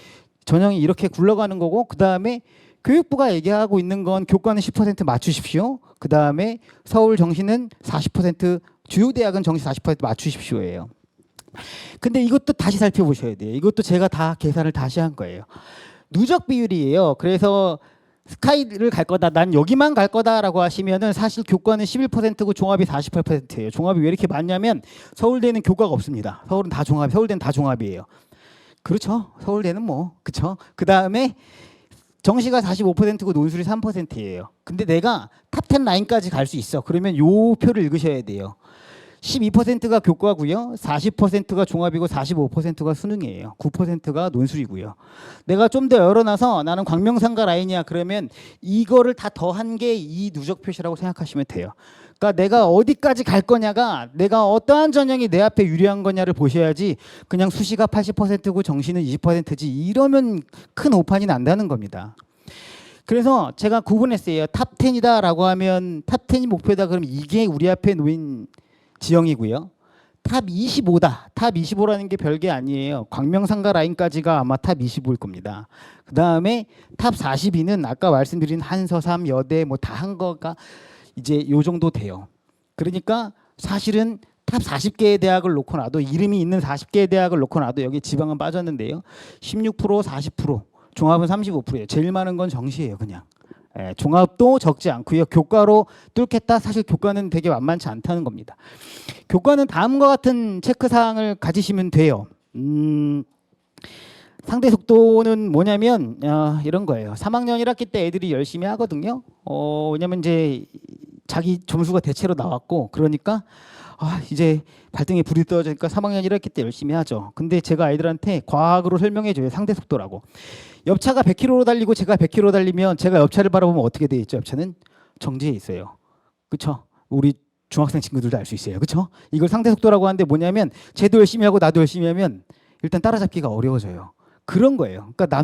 전형이 이렇게 굴러가는 거고 그 다음에 교육부가 얘기하고 있는 건 교과는 10% 맞추십시오. 그 다음에 서울 정시는 40% 주요 대학은 정시 40% 맞추십시오예요. 근데 이것도 다시 살펴보셔야 돼요. 이것도 제가 다 계산을 다시 한 거예요. 누적 비율이에요. 그래서 스카이를 갈 거다. 난 여기만 갈 거다라고 하시면은 사실 교과는 11%고 종합이 48%예요. 종합이 왜 이렇게 많냐면 서울대는 교과가 없습니다. 서울대는 다 종합이에요. 그렇죠. 서울대는 뭐 그렇죠. 그 다음에 정시가 45%고 논술이 3%예요. 근데 내가 탑10 라인까지 갈 수 있어. 그러면 요 표를 읽으셔야 돼요. 12%가 교과고요. 40%가 종합이고 45%가 수능이에요. 9%가 논술이고요. 내가 좀 더 열어놔서 나는 광명상가 라인이야. 그러면 이거를 다 더한 게 이 누적 표시라고 생각하시면 돼요. 그러니까 내가 어디까지 갈 거냐가 내가 어떠한 전형이 내 앞에 유리한 거냐를 보셔야지 그냥 수시가 80%고 정시는 20%지 이러면 큰 오판이 난다는 겁니다. 그래서 제가 구분했어요. 탑10이다라고 하면 탑10이 목표다 그러면 이게 우리 앞에 놓인 지형이고요. 탑 25다. 탑 25라는 게 별게 아니에요. 광명상가 라인까지가 아마 탑 25일 겁니다. 그 다음에 탑 42는 아까 말씀드린 한서삼, 여대 뭐 다 한 거가 이제 요 정도 돼요. 그러니까 사실은 탑 40개의 대학을 놓고 놔도 이름이 있는 40개의 대학을 놓고 놔도 여기 지방은 빠졌는데요. 16%, 40%, 종합은 35%예요. 제일 많은 건 정시예요, 그냥. 예, 종합도 적지 않고요. 교과로 뚫겠다. 사실 교과는 되게 만만치 않다는 겁니다. 교과는 다음과 같은 체크 사항을 가지시면 돼요. 상대 속도는 뭐냐면 이런 거예요. 3학년 1학기 때 애들이 열심히 하거든요. 왜냐면 이제 자기 점수가 대체로 나왔고 그러니까 이제 발등에 불이 떨어지니까 3학년 1학기 때 열심히 하죠. 근데 제가 아이들한테 과학으로 설명해 줘요. 상대 속도라고. 옆차가 100km로 달리고 제가 100km 달리면 제가 옆차를 바라보면 어떻게 돼 있죠? 옆차는 정지해 있어요. 그렇죠? 우리 중학생 친구들도 알 수 있어요. 그렇죠? 이걸 상대 속도라고 하는데 뭐냐면 쟤도 열심히 하고 나도 열심히 하면 일단 따라잡기가 어려워져요. 그런 거예요. 그러니까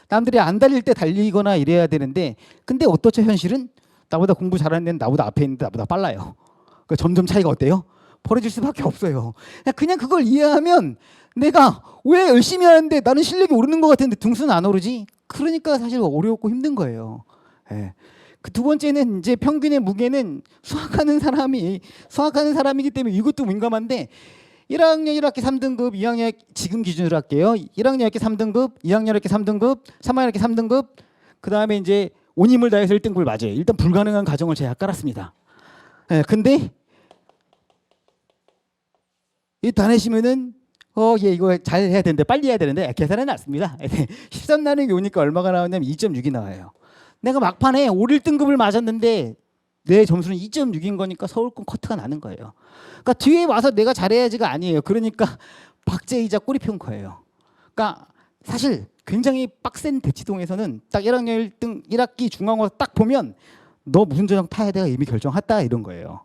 남들이 안 달릴 때 달리거나 이래야 되는데 근데 어떻죠? 현실은 나보다 공부 잘하는 애는 나보다 앞에 있는데 나보다 빨라요. 그러니까 점점 차이가 어때요? 벌어질 수밖에 없어요. 그냥 그걸 이해하면 내가 왜 열심히 하는데 나는 실력이 오르는 것 같은데 등수는 안 오르지? 그러니까 사실 어렵고 힘든 거예요. 예. 그 두 번째는 이제 평균의 무게는 수학하는 사람이기 때문에 이것도 민감한데 1학년 1학기 3등급, 2학년 지금 기준으로 할게요. 1학년 1학기 3등급, 2학년 1학기 3등급, 3학년 1학기 3등급, 그 다음에 이제 온 힘을 다해서 1등급을 맞아요. 일단 불가능한 가정을 제가 깔았습니다. 예, 근데 이 다 내시면은 이거 잘 해야 되는데 빨리 해야 되는데 계산해 놨습니다. 13나누기 오니까 얼마가 나오냐면 2.6이 나와요. 내가 막판에 5, 1등급을 맞았는데 내 점수는 2.6인 거니까 서울권 커트가 나는 거예요. 그러니까 뒤에 와서 내가 잘해야지가 아니에요. 그러니까 박제이자 꼬리표인 거예요. 그러니까 사실 굉장히 빡센 대치동에서는 딱 1학년 1등 1학기 중간고사 딱 보면 너 무슨 전형 타야 돼가 이미 결정했다 이런 거예요.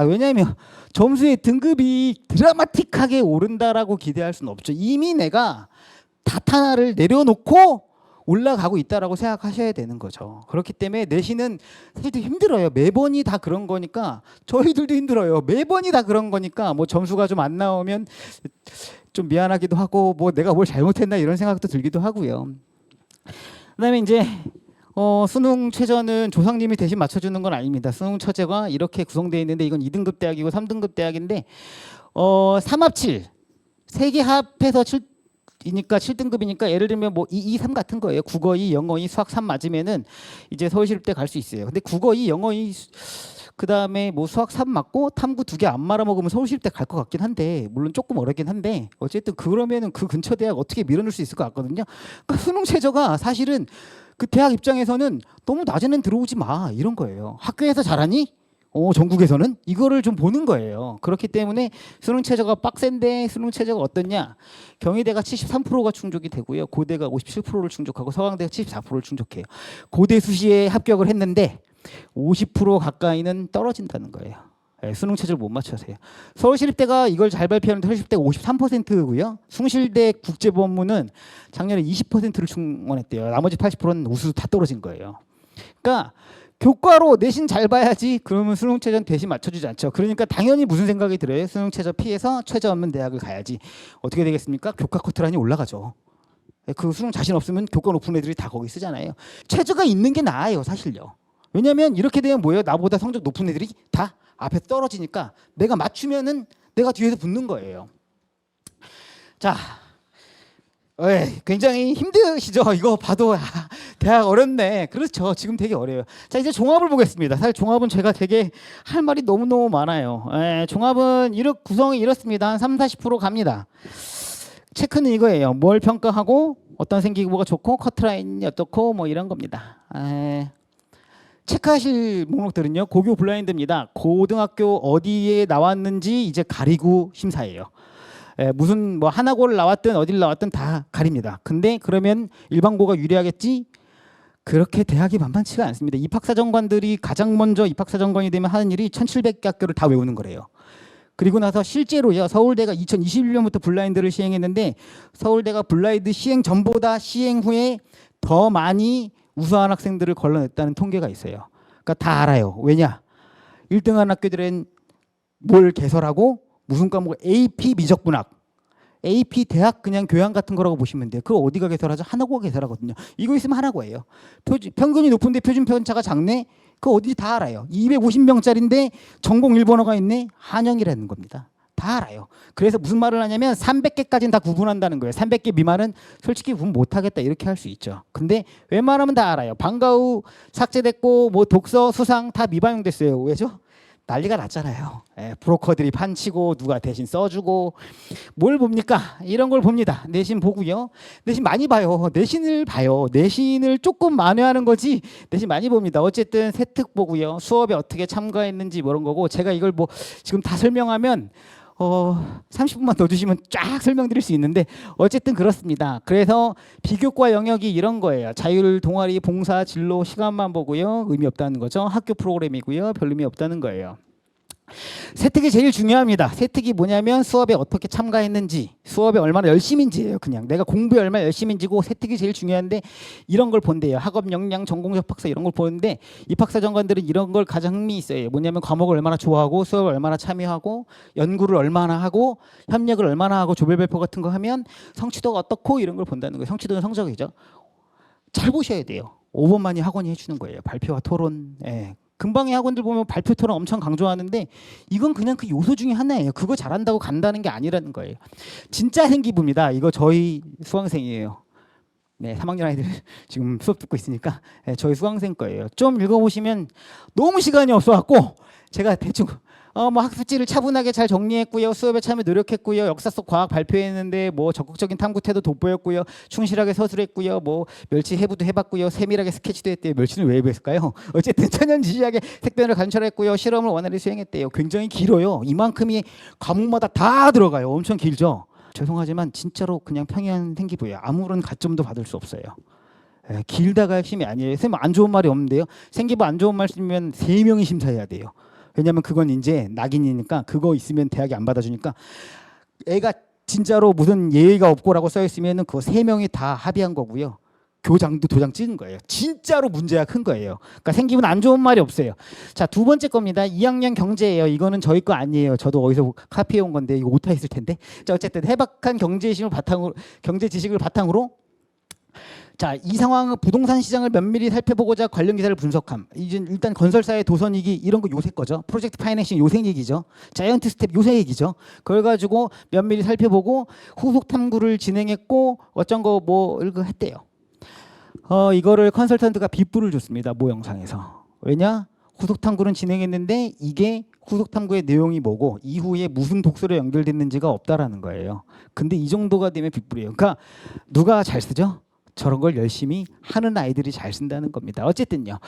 왜냐하면 점수의 등급이 드라마틱하게 오른다라고 기대할 수는 없죠. 이미 내가 다타나를 내려놓고 올라가고 있다라고 생각하셔야 되는 거죠. 그렇기 때문에 내신은 사실 힘들어요. 매번이 다 그런 거니까 저희들도 힘들어요. 매번이 다 그런 거니까 뭐 점수가 좀 안 나오면 좀 미안하기도 하고 뭐 내가 뭘 잘못했나 이런 생각도 들기도 하고요. 그다음에 이제 수능 최저는 조상님이 대신 맞춰주는 건 아닙니다. 수능 최저가 이렇게 구성되어 있는데 이건 2등급 대학이고 3등급 대학인데 3합7 3개 합해서 7이니까 7등급이니까 예를 들면 뭐 2, 2, 3 같은 거예요. 국어 2, 영어 2, 수학 3 맞으면은 이제 서울시립대 갈 수 있어요. 근데 국어 2, 영어 2 그다음에 뭐 수학 3 맞고 탐구 2개 안 말아먹으면 서울시립대 갈 것 같긴 한데 물론 조금 어렵긴 한데 어쨌든 그러면은 그 근처 대학 어떻게 밀어넣을 수 있을 것 같거든요. 그러니까 수능 최저가 사실은 그 대학 입장에서는 너무 낮에는 들어오지 마 이런 거예요. 학교에서 잘하니? 전국에서는 이거를 좀 보는 거예요. 그렇기 때문에 수능 최저가 빡센데 수능 최저가 어떻냐? 경희대가 73%가 충족이 되고요. 고대가 57%를 충족하고 서강대가 74%를 충족해요. 고대 수시에 합격을 했는데 50% 가까이는 떨어진다는 거예요. 수능 최저를 못 맞춰서요. 서울시립대가 이걸 잘 발표하는데 서울시립대가 53%고요. 숭실대 국제법문은 작년에 20%를 충원했대요. 나머지 80%는 우수 다 떨어진 거예요. 그러니까 교과로 내신 잘 봐야지 그러면 수능 최저는 대신 맞춰주지 않죠. 그러니까 당연히 무슨 생각이 들어요? 수능 최저 피해서 최저 없는 대학을 가야지. 어떻게 되겠습니까? 교과 커트라인이 올라가죠. 그 수능 자신 없으면 교과 높은 애들이 다 거기 쓰잖아요. 최저가 있는 게 나아요, 사실요. 왜냐하면 이렇게 되면 뭐예요? 나보다 성적 높은 애들이 다 앞에 떨어지니까 내가 맞추면은 내가 뒤에서 붙는 거예요. 자, 굉장히 힘드시죠? 이거 봐도 대학 어렵네. 그렇죠. 지금 되게 어려워요. 자, 이제 종합을 보겠습니다. 사실 종합은 제가 되게 할 말이 너무너무 많아요. 종합은 구성이 이렇습니다. 한 30-40% 갑니다. 체크는 이거예요. 뭘 평가하고 어떤 생기고 뭐가 좋고 커트라인이 어떻고 뭐 이런 겁니다. 체크하실 목록들은요. 고교 블라인드입니다. 고등학교 어디에 나왔는지 이제 가리고 심사예요. 무슨 뭐 하나고를 나왔든 어딜 나왔든 다 가립니다. 근데 그러면 일반고가 유리하겠지? 그렇게 대학이 만만치가 않습니다. 입학사정관들이 가장 먼저 입학사정관이 되면 하는 일이 1700개 학교를 다 외우는 거래요. 그리고 나서 실제로요. 서울대가 2021년부터 블라인드를 시행했는데 서울대가 블라인드 시행 전보다 시행 후에 더 많이 우수한 학생들을 걸러냈다는 통계가 있어요. 그러니까 다 알아요. 왜냐? 1등한 학교들은 뭘 개설하고 무슨 과목? AP 미적분학. AP 대학 그냥 교양 같은 거라고 보시면 돼요. 그거 어디가 개설하죠? 하나고가 개설하거든요. 이거 있으면 하나고예요. 평균이 높은데 표준 편차가 작네? 그거 어딘지 다 알아요. 250명짜리인데 전공 1번어가 있네? 한영이라는 겁니다. 다 알아요. 그래서 무슨 말을 하냐면 300개까지는 다 구분한다는 거예요. 300개 미만은 솔직히 구분 못하겠다 이렇게 할 수 있죠. 근데 웬만하면 다 알아요. 방과 후 삭제됐고 뭐 독서, 수상 다 미반영됐어요. 왜죠? 난리가 났잖아요. 브로커들이 판치고 누가 대신 써주고 뭘 봅니까? 이런 걸 봅니다. 내신 보고요. 내신 많이 봐요. 내신을 봐요. 내신을 조금 만회하는 거지 내신 많이 봅니다. 어쨌든 세특 보고요. 수업에 어떻게 참가했는지 뭐 이런 거고 제가 이걸 뭐 지금 다 설명하면 30분만 더 주시면 쫙 설명드릴 수 있는데 어쨌든 그렇습니다. 그래서 비교과 영역이 이런 거예요. 자율, 동아리, 봉사, 진로, 시간만 보고요. 의미 없다는 거죠. 학교 프로그램이고요. 별 의미 없다는 거예요. 세특이 제일 중요합니다. 세특이 뭐냐면 수업에 어떻게 참가했는지, 수업에 얼마나 열심인지예요. 그냥 내가 공부에 얼마나 열심인지고 세특이 제일 중요한데 이런 걸 본대요. 학업 역량, 전공 접학사 이런 걸 보는데 입학사 정관들은 이런 걸 가장 흥미 있어요. 뭐냐면 과목을 얼마나 좋아하고 수업을 얼마나 참여하고 연구를 얼마나 하고 협력을 얼마나 하고 조별 발표 같은 거 하면 성취도가 어떻고 이런 걸 본다는 거예요. 성취도는 성적이죠. 잘 보셔야 돼요. 5번만이 학원이 해주는 거예요. 발표와 토론. 금방의 학원들 보면 발표 토론 엄청 강조하는데 이건 그냥 그 요소 중에 하나예요. 그거 잘한다고 간다는 게 아니라는 거예요. 진짜 생기부입니다. 이거 저희 수강생이에요. 네, 3학년 아이들 지금 수업 듣고 있으니까 저희 수강생 거예요. 좀 읽어보시면 너무 시간이 없어갖고 제가 대충 뭐 학습지를 차분하게 잘 정리했고요. 수업에 참여 노력했고요. 역사 속 과학 발표했는데 뭐 적극적인 탐구 태도 돋보였고요. 충실하게 서술했고요. 뭐 멸치 해부도 해봤고요. 세밀하게 스케치도 했대요. 멸치는 왜 해부했을까요? 어쨌든 천연지시하게 색변을 관찰했고요. 실험을 원활히 수행했대요. 굉장히 길어요. 이만큼이 과목마다 다 들어가요. 엄청 길죠. 죄송하지만 진짜로 그냥 평이한 생기부예요. 아무런 가점도 받을 수 없어요. 길다가 핵심이 아니에요. 선생님 안 좋은 말이 없는데요. 생기부 안 좋은 말 쓰면 3명이 심사해야 돼요. 왜냐면 그건 이제 낙인이니까 그거 있으면 대학이 안 받아주니까 애가 진짜로 무슨 예의가 없고라고 써 있으면은 그거 3명이 다 합의한 거고요. 교장도 도장 찍은 거예요. 진짜로 문제가 큰 거예요. 그러니까 생기면 안 좋은 말이 없어요. 자, 두 번째 겁니다. 2학년 경제예요. 이거는 저희 거 아니에요. 저도 어디서 카피해 온 건데 이거 오타 있을 텐데. 자, 어쨌든 해박한 경제 지식을 바탕으로 자, 이 상황은 부동산 시장을 면밀히 살펴보고자 관련 기사를 분석함. 이제 일단 건설사의 도선이기 이런 거 요새 거죠. 프로젝트 파이낸싱 요새 얘기죠. 자이언트 스텝 요새 얘기죠. 그걸 가지고 면밀히 살펴보고 후속 탐구를 진행했고 어쩐 거 뭐 이거 했대요. 이거를 컨설턴트가 빗불을 줬습니다. 모 영상에서. 왜냐? 후속 탐구는 진행했는데 이게 후속 탐구의 내용이 뭐고 이후에 무슨 독서로 연결됐는지가 없다라는 거예요. 근데 이 정도가 되면 빗불이에요. 그러니까 누가 잘 쓰죠? 저런 걸 열심히 하는 아이들이 잘 쓴다는 겁니다. 어쨌든요.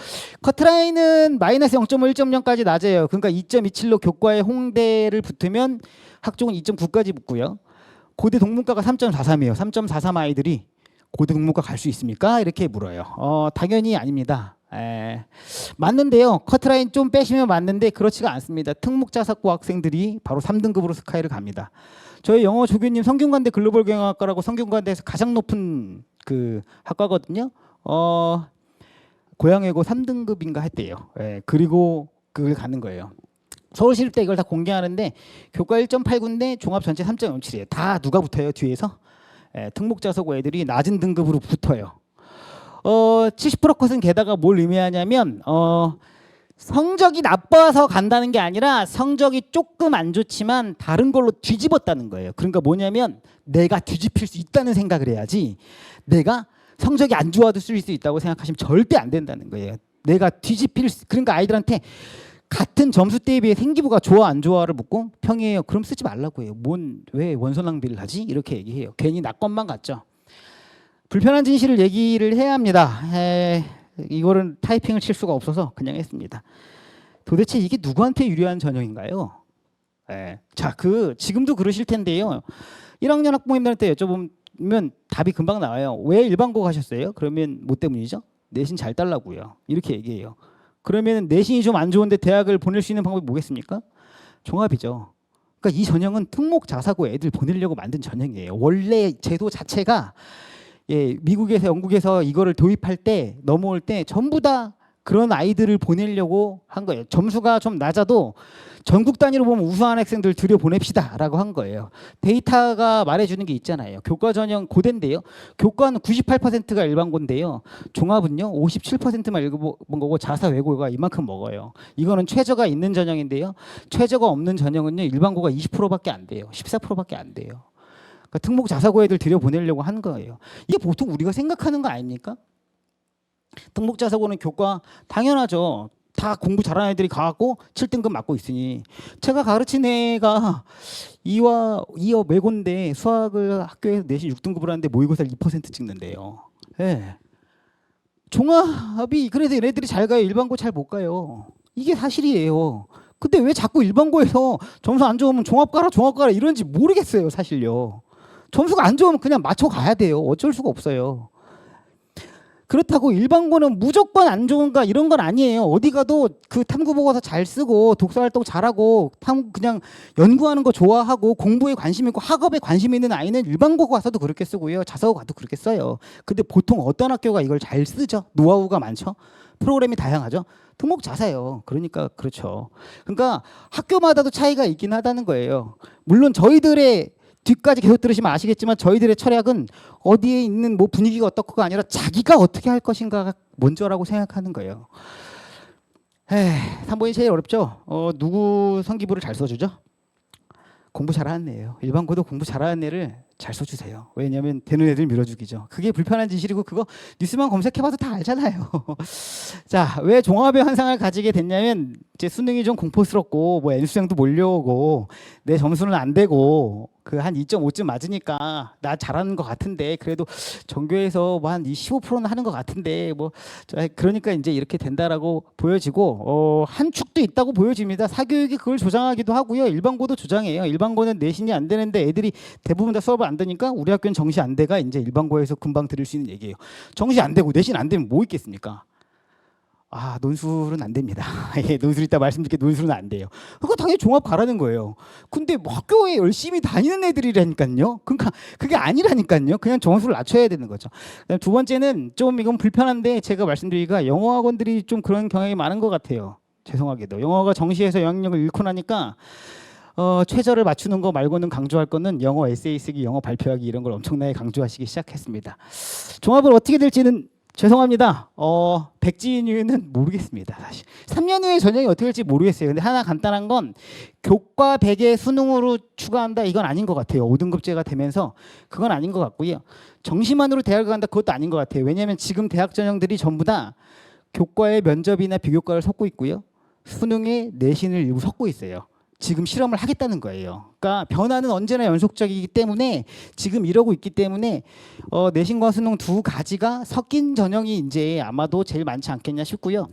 커트라인은 마이너스 0.5, 1.0까지 낮아요. 그러니까 2.27로 교과에 홍대를 붙으면 학종은 2.9까지 붙고요. 고대 동문과가 3.43이에요. 3.43 아이들이 고대 동문과 갈 수 있습니까? 이렇게 물어요. 당연히 아닙니다. 맞는데요. 커트라인 좀 빼시면 맞는데 그렇지가 않습니다. 특목자사고 학생들이 바로 3등급으로 스카이를 갑니다. 저희 영어 조교님 성균관대 글로벌 경영학과라고 성균관대에서 가장 높은 그 학과거든요. 고양외고 3등급인가 했대요. 그리고 그걸 가는 거예요. 서울시립대 이걸 다 공개하는데 교과 1.89인데 종합 전체 3.07이에요. 다 누가 붙어요? 뒤에서? 특목자사고 애들이 낮은 등급으로 붙어요. 70% 컷은 게다가 뭘 의미하냐면 성적이 나빠서 간다는 게 아니라 성적이 조금 안 좋지만 다른 걸로 뒤집었다는 거예요. 그러니까 뭐냐면 내가 뒤집힐 수 있다는 생각을 해야지 내가 성적이 안 좋아도 쓸 수 있다고 생각하시면 절대 안 된다는 거예요. 내가 그러니까 아이들한테 같은 점수 대비에 생기부가 좋아 안 좋아를 묻고 평이에요. 그럼 쓰지 말라고 해요. 왜 원서 낭비를 하지? 이렇게 얘기해요. 괜히 나 것만 같죠. 불편한 진실을 얘기를 해야 합니다. 이거는 타이핑을 칠 수가 없어서 그냥 했습니다. 도대체 이게 누구한테 유리한 전형인가요? 자, 지금도 그러실 텐데요. 1학년 학부모님들한테 여쭤보면 답이 금방 나와요. 왜 일반고 가셨어요? 그러면 뭐 때문이죠? 내신 잘 달라고요. 이렇게 얘기해요. 그러면 내신이 좀 안 좋은데 대학을 보낼 수 있는 방법이 뭐겠습니까? 종합이죠. 그러니까 이 전형은 특목자사고 애들 보내려고 만든 전형이에요. 원래 제도 자체가 미국에서 영국에서 이거를 도입할 때 넘어올 때 전부 다 그런 아이들을 보내려고 한 거예요. 점수가 좀 낮아도 전국 단위로 보면 우수한 학생들 들여보냅시다 라고 한 거예요. 데이터가 말해주는 게 있잖아요. 교과 전형 고대인데요. 교과는 98%가 일반고인데요. 종합은요 57%만 읽어본 거고 자사 외고가 이만큼 먹어요. 이거는 최저가 있는 전형인데요. 최저가 없는 전형은요 일반고가 20%밖에 안 돼요. 14%밖에 안 돼요. 그러니까 특목 자사고 애들 들여보내려고 한 거예요. 이게 보통 우리가 생각하는 거 아닙니까? 특목 자사고는 교과 당연하죠. 다 공부 잘하는 애들이 가갖고 7등급 맞고 있으니 제가 가르친 애가 2어 외고인데 수학을 학교에서 내신 6등급을 하는데 모의고사를 2% 찍는데요. 네. 종합이 그래서 얘네들이 잘 가요. 일반고 잘 못 가요. 이게 사실이에요. 근데 왜 자꾸 일반고에서 점수 안 좋으면 종합 가라 이런지 모르겠어요. 사실요. 점수가 안 좋으면 그냥 맞춰 가야 돼요. 어쩔 수가 없어요. 그렇다고 일반고는 무조건 안 좋은가 이런 건 아니에요. 어디 가도 그 탐구 보고서 잘 쓰고 독서 활동 잘하고 그냥 연구하는 거 좋아하고 공부에 관심 있고 학업에 관심 있는 아이는 일반고 가서도 그렇게 쓰고요. 자사고 가도 그렇게 써요. 근데 보통 어떤 학교가 이걸 잘 쓰죠? 노하우가 많죠? 프로그램이 다양하죠? 특목 자사예요. 그러니까 그렇죠. 그러니까 학교마다도 차이가 있긴 하다는 거예요. 물론 저희들의 뒤까지 계속 들으시면 아시겠지만 저희들의 철학은 어디에 있는 뭐 분위기가 어떻고가 아니라 자기가 어떻게 할 것인가가 먼저라고 생각하는 거예요. 3번이 제일 어렵죠. 누구 성기부를 잘 써주죠? 공부 잘하는 애예요. 일반고도 공부 잘하는 애를 잘 써주세요. 왜냐하면 되는 애들 밀어주기죠. 그게 불편한 진실이고 그거 뉴스만 검색해봐도 다 알잖아요. 자, 왜 종합의 환상을 가지게 됐냐면 제 수능이 좀 공포스럽고 뭐 N수생도 몰려오고 내 점수는 안 되고 그 한 2.5쯤 맞으니까 나 잘하는 것 같은데 그래도 전교에서 뭐 한 15%는 하는 것 같은데 뭐 그러니까 이제 이렇게 된다라고 보여지고 한 축도 있다고 보여집니다. 사교육이 그걸 조장하기도 하고요. 일반고도 조장해요. 일반고는 내신이 안 되는데 애들이 대부분 다 수업을 안 되니까 우리 학교는 정시 안 돼가 이제 일반고에서 금방 들을 수 있는 얘기예요. 정시 안 되고 내신 안 되면 뭐 있겠습니까? 논술은 안 됩니다. 예, 논술 이따 말씀드릴게 논술은 안 돼요. 그거 당연히 종합 가라는 거예요. 근데 뭐 학교에 열심히 다니는 애들이라니까요. 그러니까 그게 아니라니까요. 그냥 점수를 낮춰야 되는 거죠. 그다음 두 번째는 좀 이건 불편한데 제가 말씀드리기가 영어 학원들이 좀 그런 경향이 많은 것 같아요. 죄송하게도 영어가 정시에서 영향력을 잃고 나니까 최저를 맞추는 거 말고는 강조할 거는 영어 에세이 쓰기, 영어 발표하기 이런 걸 엄청나게 강조하시기 시작했습니다. 종합을 어떻게 될지는 죄송합니다. 백지인유는 모르겠습니다. 사실 3년 후에 전형이 어떻게 될지 모르겠어요. 근데 하나 간단한 건 교과 100에 수능으로 추가한다 이건 아닌 것 같아요. 5등급제가 되면서 그건 아닌 것 같고요. 정시만으로 대학을 간다 그것도 아닌 것 같아요. 왜냐하면 지금 대학 전형들이 전부 다 교과에 면접이나 비교과를 섞고 있고요. 수능에 내신을 일부 섞고 있어요. 지금 실험을 하겠다는 거예요. 그러니까 변화는 언제나 연속적이기 때문에 지금 이러고 있기 때문에 내신과 수능 두 가지가 섞인 전형이 이제 아마도 제일 많지 않겠냐 싶고요.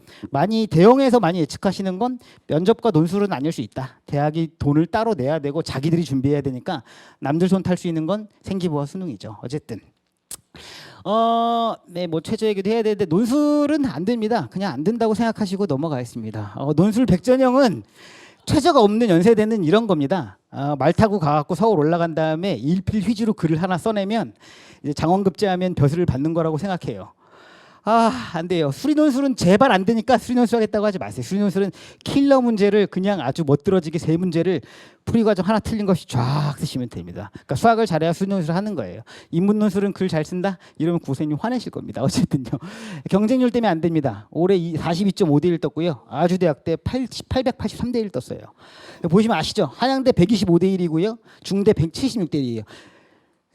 대형에서 많이 예측하시는 건 면접과 논술은 아닐 수 있다. 대학이 돈을 따로 내야 되고 자기들이 준비해야 되니까 남들 손 탈 수 있는 건 생기부와 수능이죠. 어쨌든 뭐 최저 얘기도 해야 되는데 논술은 안 됩니다. 그냥 안 된다고 생각하시고 넘어가겠습니다. 논술 백전형은 최저가 없는 연세대는 이런 겁니다. 말 타고 가갖고 서울 올라간 다음에 일필 휘지로 글을 하나 써내면 이제 장원급제하면 벼슬을 받는 거라고 생각해요. 안 돼요. 수리논술은 제발 안 되니까 수리논술 하겠다고 하지 마세요. 수리논술은 킬러 문제를 그냥 아주 멋들어지게 세 문제를 풀이과정 하나 틀린 것이 쫙 쓰시면 됩니다. 그러니까 수학을 잘해야 수리논술을 하는 거예요. 인문논술은 글 잘 쓴다? 이러면 구생님 화내실 겁니다. 어쨌든요. 경쟁률 때문에 안 됩니다. 올해 42.5대 1 떴고요. 아주대학때 883대 1 떴어요. 보시면 아시죠? 한양대 125대 1이고요. 중대 176대 1이에요.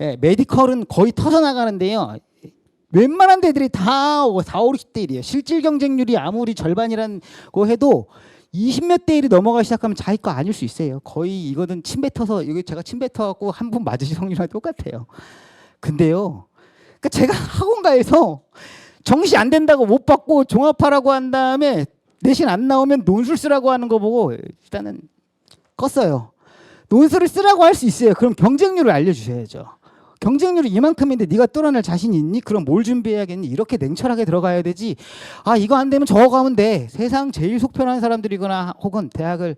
예, 메디컬은 거의 터져나가는데요. 웬만한 데들이 다 4, 50대 1이에요. 실질 경쟁률이 아무리 절반이라고 해도 20몇 대 1이 넘어가기 시작하면 자기 거 아닐 수 있어요. 거의 이거는 침 뱉어서 이거 제가 침 뱉어갖고 한 분 맞으신 확률이랑 똑같아요. 근데요. 그러니까 제가 학원가에서 정시 안 된다고 못 받고 종합하라고 한 다음에 내신 안 나오면 논술 쓰라고 하는 거 보고 일단은 껐어요. 논술을 쓰라고 할 수 있어요. 그럼 경쟁률을 알려주셔야죠. 경쟁률이 이만큼인데 네가 뚫어낼 자신 있니? 그럼 뭘 준비해야겠니? 이렇게 냉철하게 들어가야 되지. 이거 안 되면 저거 가면 돼. 세상 제일 속편한 사람들이거나 혹은 대학을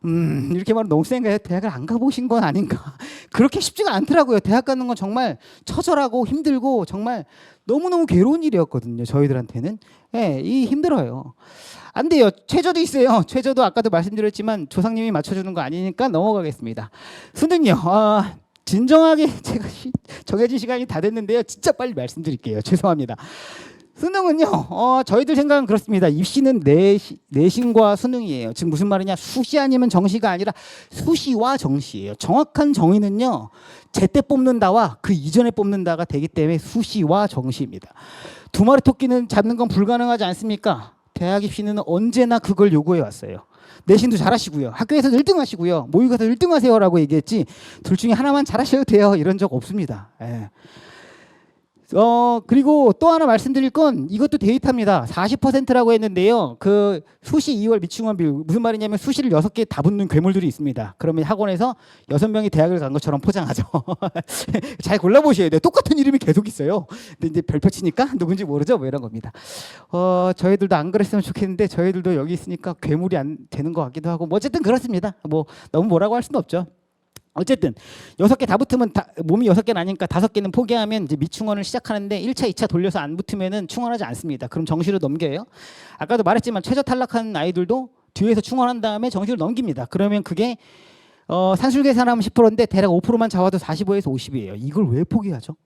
이렇게 말하면 너무 센가요? 대학을 안 가보신 건 아닌가? 그렇게 쉽지가 않더라고요. 대학 가는 건 정말 처절하고 힘들고 정말 너무너무 괴로운 일이었거든요. 저희들한테는. 예, 이 힘들어요. 안 돼요. 최저도 있어요. 최저도 아까도 말씀드렸지만 조상님이 맞춰주는 거 아니니까 넘어가겠습니다. 수능요. 진정하게 제가 정해진 시간이 다 됐는데요. 진짜 빨리 말씀드릴게요. 죄송합니다. 수능은요. 저희들 생각은 그렇습니다. 입시는 내신과 수능이에요. 지금 무슨 말이냐? 수시 아니면 정시가 아니라 수시와 정시예요. 정확한 정의는요. 제때 뽑는다와 그 이전에 뽑는다가 되기 때문에 수시와 정시입니다. 두 마리 토끼는 잡는 건 불가능하지 않습니까? 대학 입시는 언제나 그걸 요구해 왔어요. 내신도 잘하시고요. 학교에서 1등 하시고요. 모의고사 1등 하세요라고 얘기했지 둘 중에 하나만 잘하셔도 돼요. 이런 적 없습니다. 예. 그리고 또 하나 말씀드릴 건 이것도 데이터입니다. 40%라고 했는데요. 그 수시 2월 미충원 비율 무슨 말이냐면 수시를 6개 다 붙는 괴물들이 있습니다. 그러면 학원에서 6명이 대학을 간 것처럼 포장하죠. 잘 골라보셔야 돼요. 똑같은 이름이 계속 있어요. 근데 이제 별표 치니까 누군지 모르죠. 뭐 이런 겁니다. 저희들도 안 그랬으면 좋겠는데 저희들도 여기 있으니까 괴물이 안 되는 것 같기도 하고 뭐 어쨌든 그렇습니다. 뭐 너무 뭐라고 할 수는 없죠. 어쨌든 6개 다 붙으면 몸이 6개는 아니니까 5개는 포기하면 이제 미충원을 시작하는데 1차, 2차 돌려서 안 붙으면은 충원하지 않습니다. 그럼 정시로 넘겨요. 아까도 말했지만 최저 탈락한 아이들도 뒤에서 충원한 다음에 정시로 넘깁니다. 그러면 그게 산술 계산하면 10%인데 대략 5%만 잡아도 45에서 50이에요. 이걸 왜 포기하죠?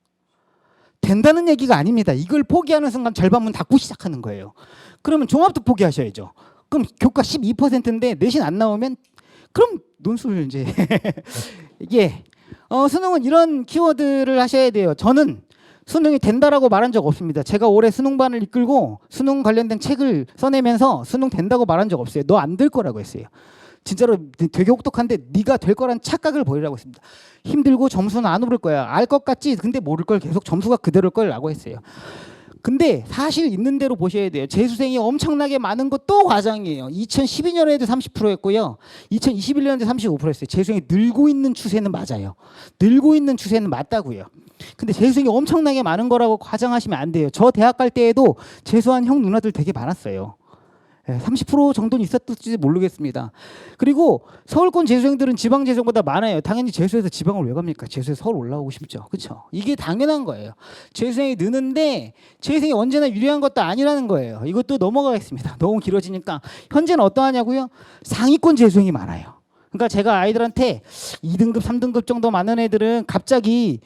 된다는 얘기가 아닙니다. 이걸 포기하는 순간 절반문 닫고 시작하는 거예요. 그러면 종합도 포기하셔야죠. 그럼 교과 12%인데 내신 안 나오면 그럼 논술 이제 예. 수능은 이런 키워드를 하셔야 돼요. 저는 수능이 된다라고 말한 적 없습니다. 제가 올해 수능반을 이끌고 수능 관련된 책을 써내면서 수능 된다고 말한 적 없어요. 너 안 될 거라고 했어요. 진짜로 되게 혹독한데 네가 될 거란 착각을 버리라고 했습니다. 힘들고 점수는 안 오를 거야. 알 것 같지? 근데 모를 걸 계속 점수가 그대로일 거라고 했어요. 근데 사실 있는 대로 보셔야 돼요. 재수생이 엄청나게 많은 것도 과장이에요. 2012년에도 30%였고요. 2021년에도 35%였어요. 재수생이 늘고 있는 추세는 맞아요. 늘고 있는 추세는 맞다고요. 근데 재수생이 엄청나게 많은 거라고 과장하시면 안 돼요. 저 대학 갈 때에도 재수한 형 누나들 되게 많았어요. 30% 정도는 있었을지 모르겠습니다. 그리고 서울권 재수생들은 지방 재수생보다 많아요. 당연히 재수해서 지방을 왜 갑니까? 재수해서 서울 올라오고 싶죠. 그렇죠? 이게 당연한 거예요. 재수생이 느는데 재수생이 언제나 유리한 것도 아니라는 거예요. 이것도 넘어가겠습니다. 너무 길어지니까. 현재는 어떠하냐고요? 상위권 재수생이 많아요. 그러니까 제가 아이들한테 2등급, 3등급 정도 많은 애들은 갑자기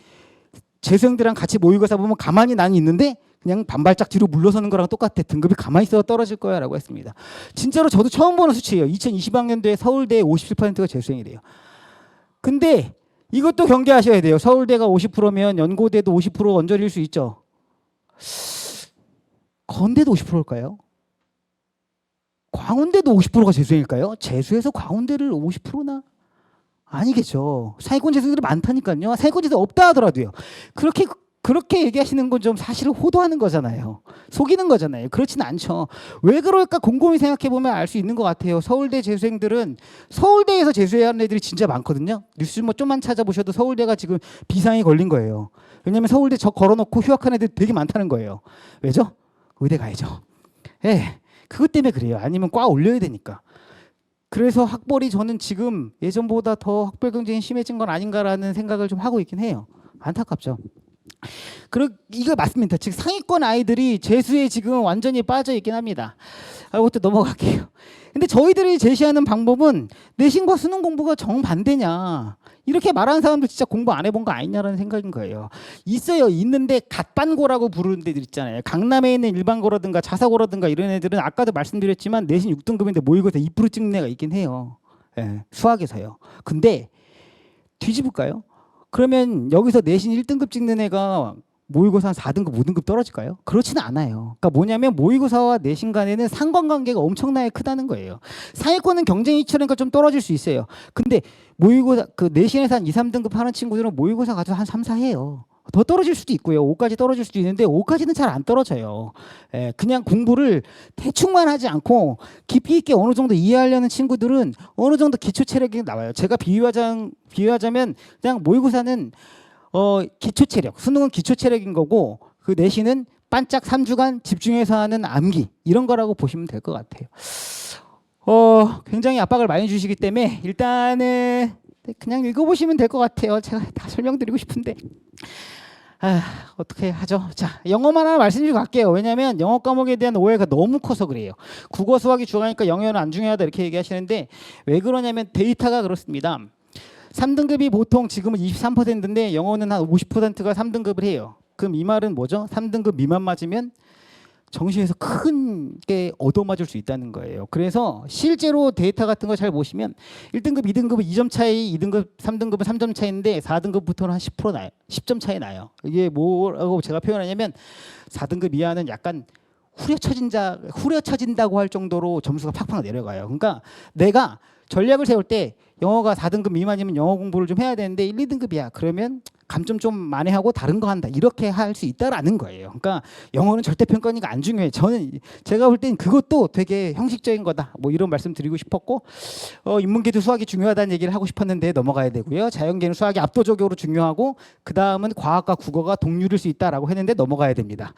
재수생들이랑 같이 모의고사 보면 가만히 난 있는데 그냥 반발짝 뒤로 물러서는 거랑 똑같아. 등급이 가만히 있어도 떨어질 거야 라고 했습니다. 진짜로 저도 처음 보는 수치예요. 2020학년도에 서울대 57%가 재수생이래요. 근데 이것도 경계하셔야 돼요. 서울대가 50%면 연고대도 50% 언저리일 수 있죠. 건대도 50%일까요? 광운대도 50%가 재수생일까요? 재수해서 광운대를 50%나? 아니겠죠. 상위권 재수생들이 많다니까요. 상위권 재수생 없다 하더라도요. 그렇게 얘기하시는 건 좀 사실은 호도하는 거잖아요. 속이는 거잖아요. 그렇지는 않죠. 왜 그럴까 곰곰이 생각해보면 알 수 있는 것 같아요. 서울대 재수생들은 서울대에서 재수해야 하는 애들이 진짜 많거든요. 뉴스 뭐 좀만 찾아보셔도 서울대가 지금 비상이 걸린 거예요. 왜냐하면 서울대 저 걸어놓고 휴학한 애들 되게 많다는 거예요. 왜죠? 의대 가야죠. 예, 그것 때문에 그래요. 아니면 꽉 올려야 되니까. 그래서 학벌이 저는 지금 예전보다 더 학벌 경쟁이 심해진 건 아닌가라는 생각을 좀 하고 있긴 해요. 안타깝죠. 이거 맞습니다. 지금 상위권 아이들이 재수에 지금 완전히 빠져 있긴 합니다. 이것도 넘어갈게요. 근데 저희들이 제시하는 방법은 내신과 수능 공부가 정반대냐. 이렇게 말하는 사람들 진짜 공부 안 해본 거 아니냐라는 생각인 거예요. 있어요. 있는데 갓반고라고 부르는 데들 있잖아요. 강남에 있는 일반고라든가 자사고라든가 이런 애들은 아까도 말씀드렸지만 내신 6등급인데 모의고사 2% 찍는 애가 있긴 해요. 예, 수학에서요. 근데 뒤집을까요? 그러면 여기서 내신 1등급 찍는 애가 모의고사 한 4등급, 5등급 떨어질까요? 그렇지는 않아요. 그러니까 뭐냐면 모의고사와 내신 간에는 상관관계가 엄청나게 크다는 거예요. 상위권은 경쟁이 치열하니까 좀 떨어질 수 있어요. 근데 모의고사 그 내신에서 한 2, 3등급 하는 친구들은 모의고사 가서 한 3, 4해요. 더 떨어질 수도 있고요. 5까지 떨어질 수도 있는데 5까지는 잘 안 떨어져요. 그냥 공부를 대충만 하지 않고 깊이 있게 어느 정도 이해하려는 친구들은 어느 정도 기초 체력이 나와요. 제가 비유하자면 그냥 모의고사는 기초 체력, 수능은 기초 체력인 거고 그 내신은 반짝 3주간 집중해서 하는 암기 이런 거라고 보시면 될 것 같아요. 굉장히 압박을 많이 주시기 때문에 일단은 그냥 읽어보시면 될 것 같아요. 제가 다 설명드리고 싶은데 어떻게 하죠? 자, 영어만 하나 말씀드리고 갈게요. 왜냐하면 영어 과목에 대한 오해가 너무 커서 그래요. 국어 수학이 중요하니까 영어는 안 중요하다 이렇게 얘기하시는데 왜 그러냐면 데이터가 그렇습니다. 3등급이 보통 지금은 23%인데 영어는 한 50%가 3등급을 해요. 그럼 이 말은 뭐죠? 3등급 미만 맞으면 정시에서 큰 게 얻어맞을 수 있다는 거예요. 그래서 실제로 데이터 같은 거 잘 보시면 1등급, 2등급은 2점 차이, 2등급, 3등급은 3점 차이인데 4등급부터는 한 10% 나요. 10점 차이 나요. 이게 뭐라고 제가 표현하냐면 4등급 이하는 약간 후려쳐진다고 할 정도로 점수가 팍팍 내려가요. 그러니까 내가 전략을 세울 때 영어가 4등급 미만이면 영어 공부를 좀 해야 되는데 1, 2등급이야. 그러면 감점 좀 만회하고 다른 거 한다. 이렇게 할 수 있다라는 거예요. 그러니까 영어는 절대 평가니까 안 중요해. 제가 볼 땐 그것도 되게 형식적인 거다. 뭐 이런 말씀 드리고 싶었고 인문계도 수학이 중요하다는 얘기를 하고 싶었는데 넘어가야 되고요. 자연계는 수학이 압도적으로 중요하고 그 다음은 과학과 국어가 동률일 수 있다라고 했는데 넘어가야 됩니다.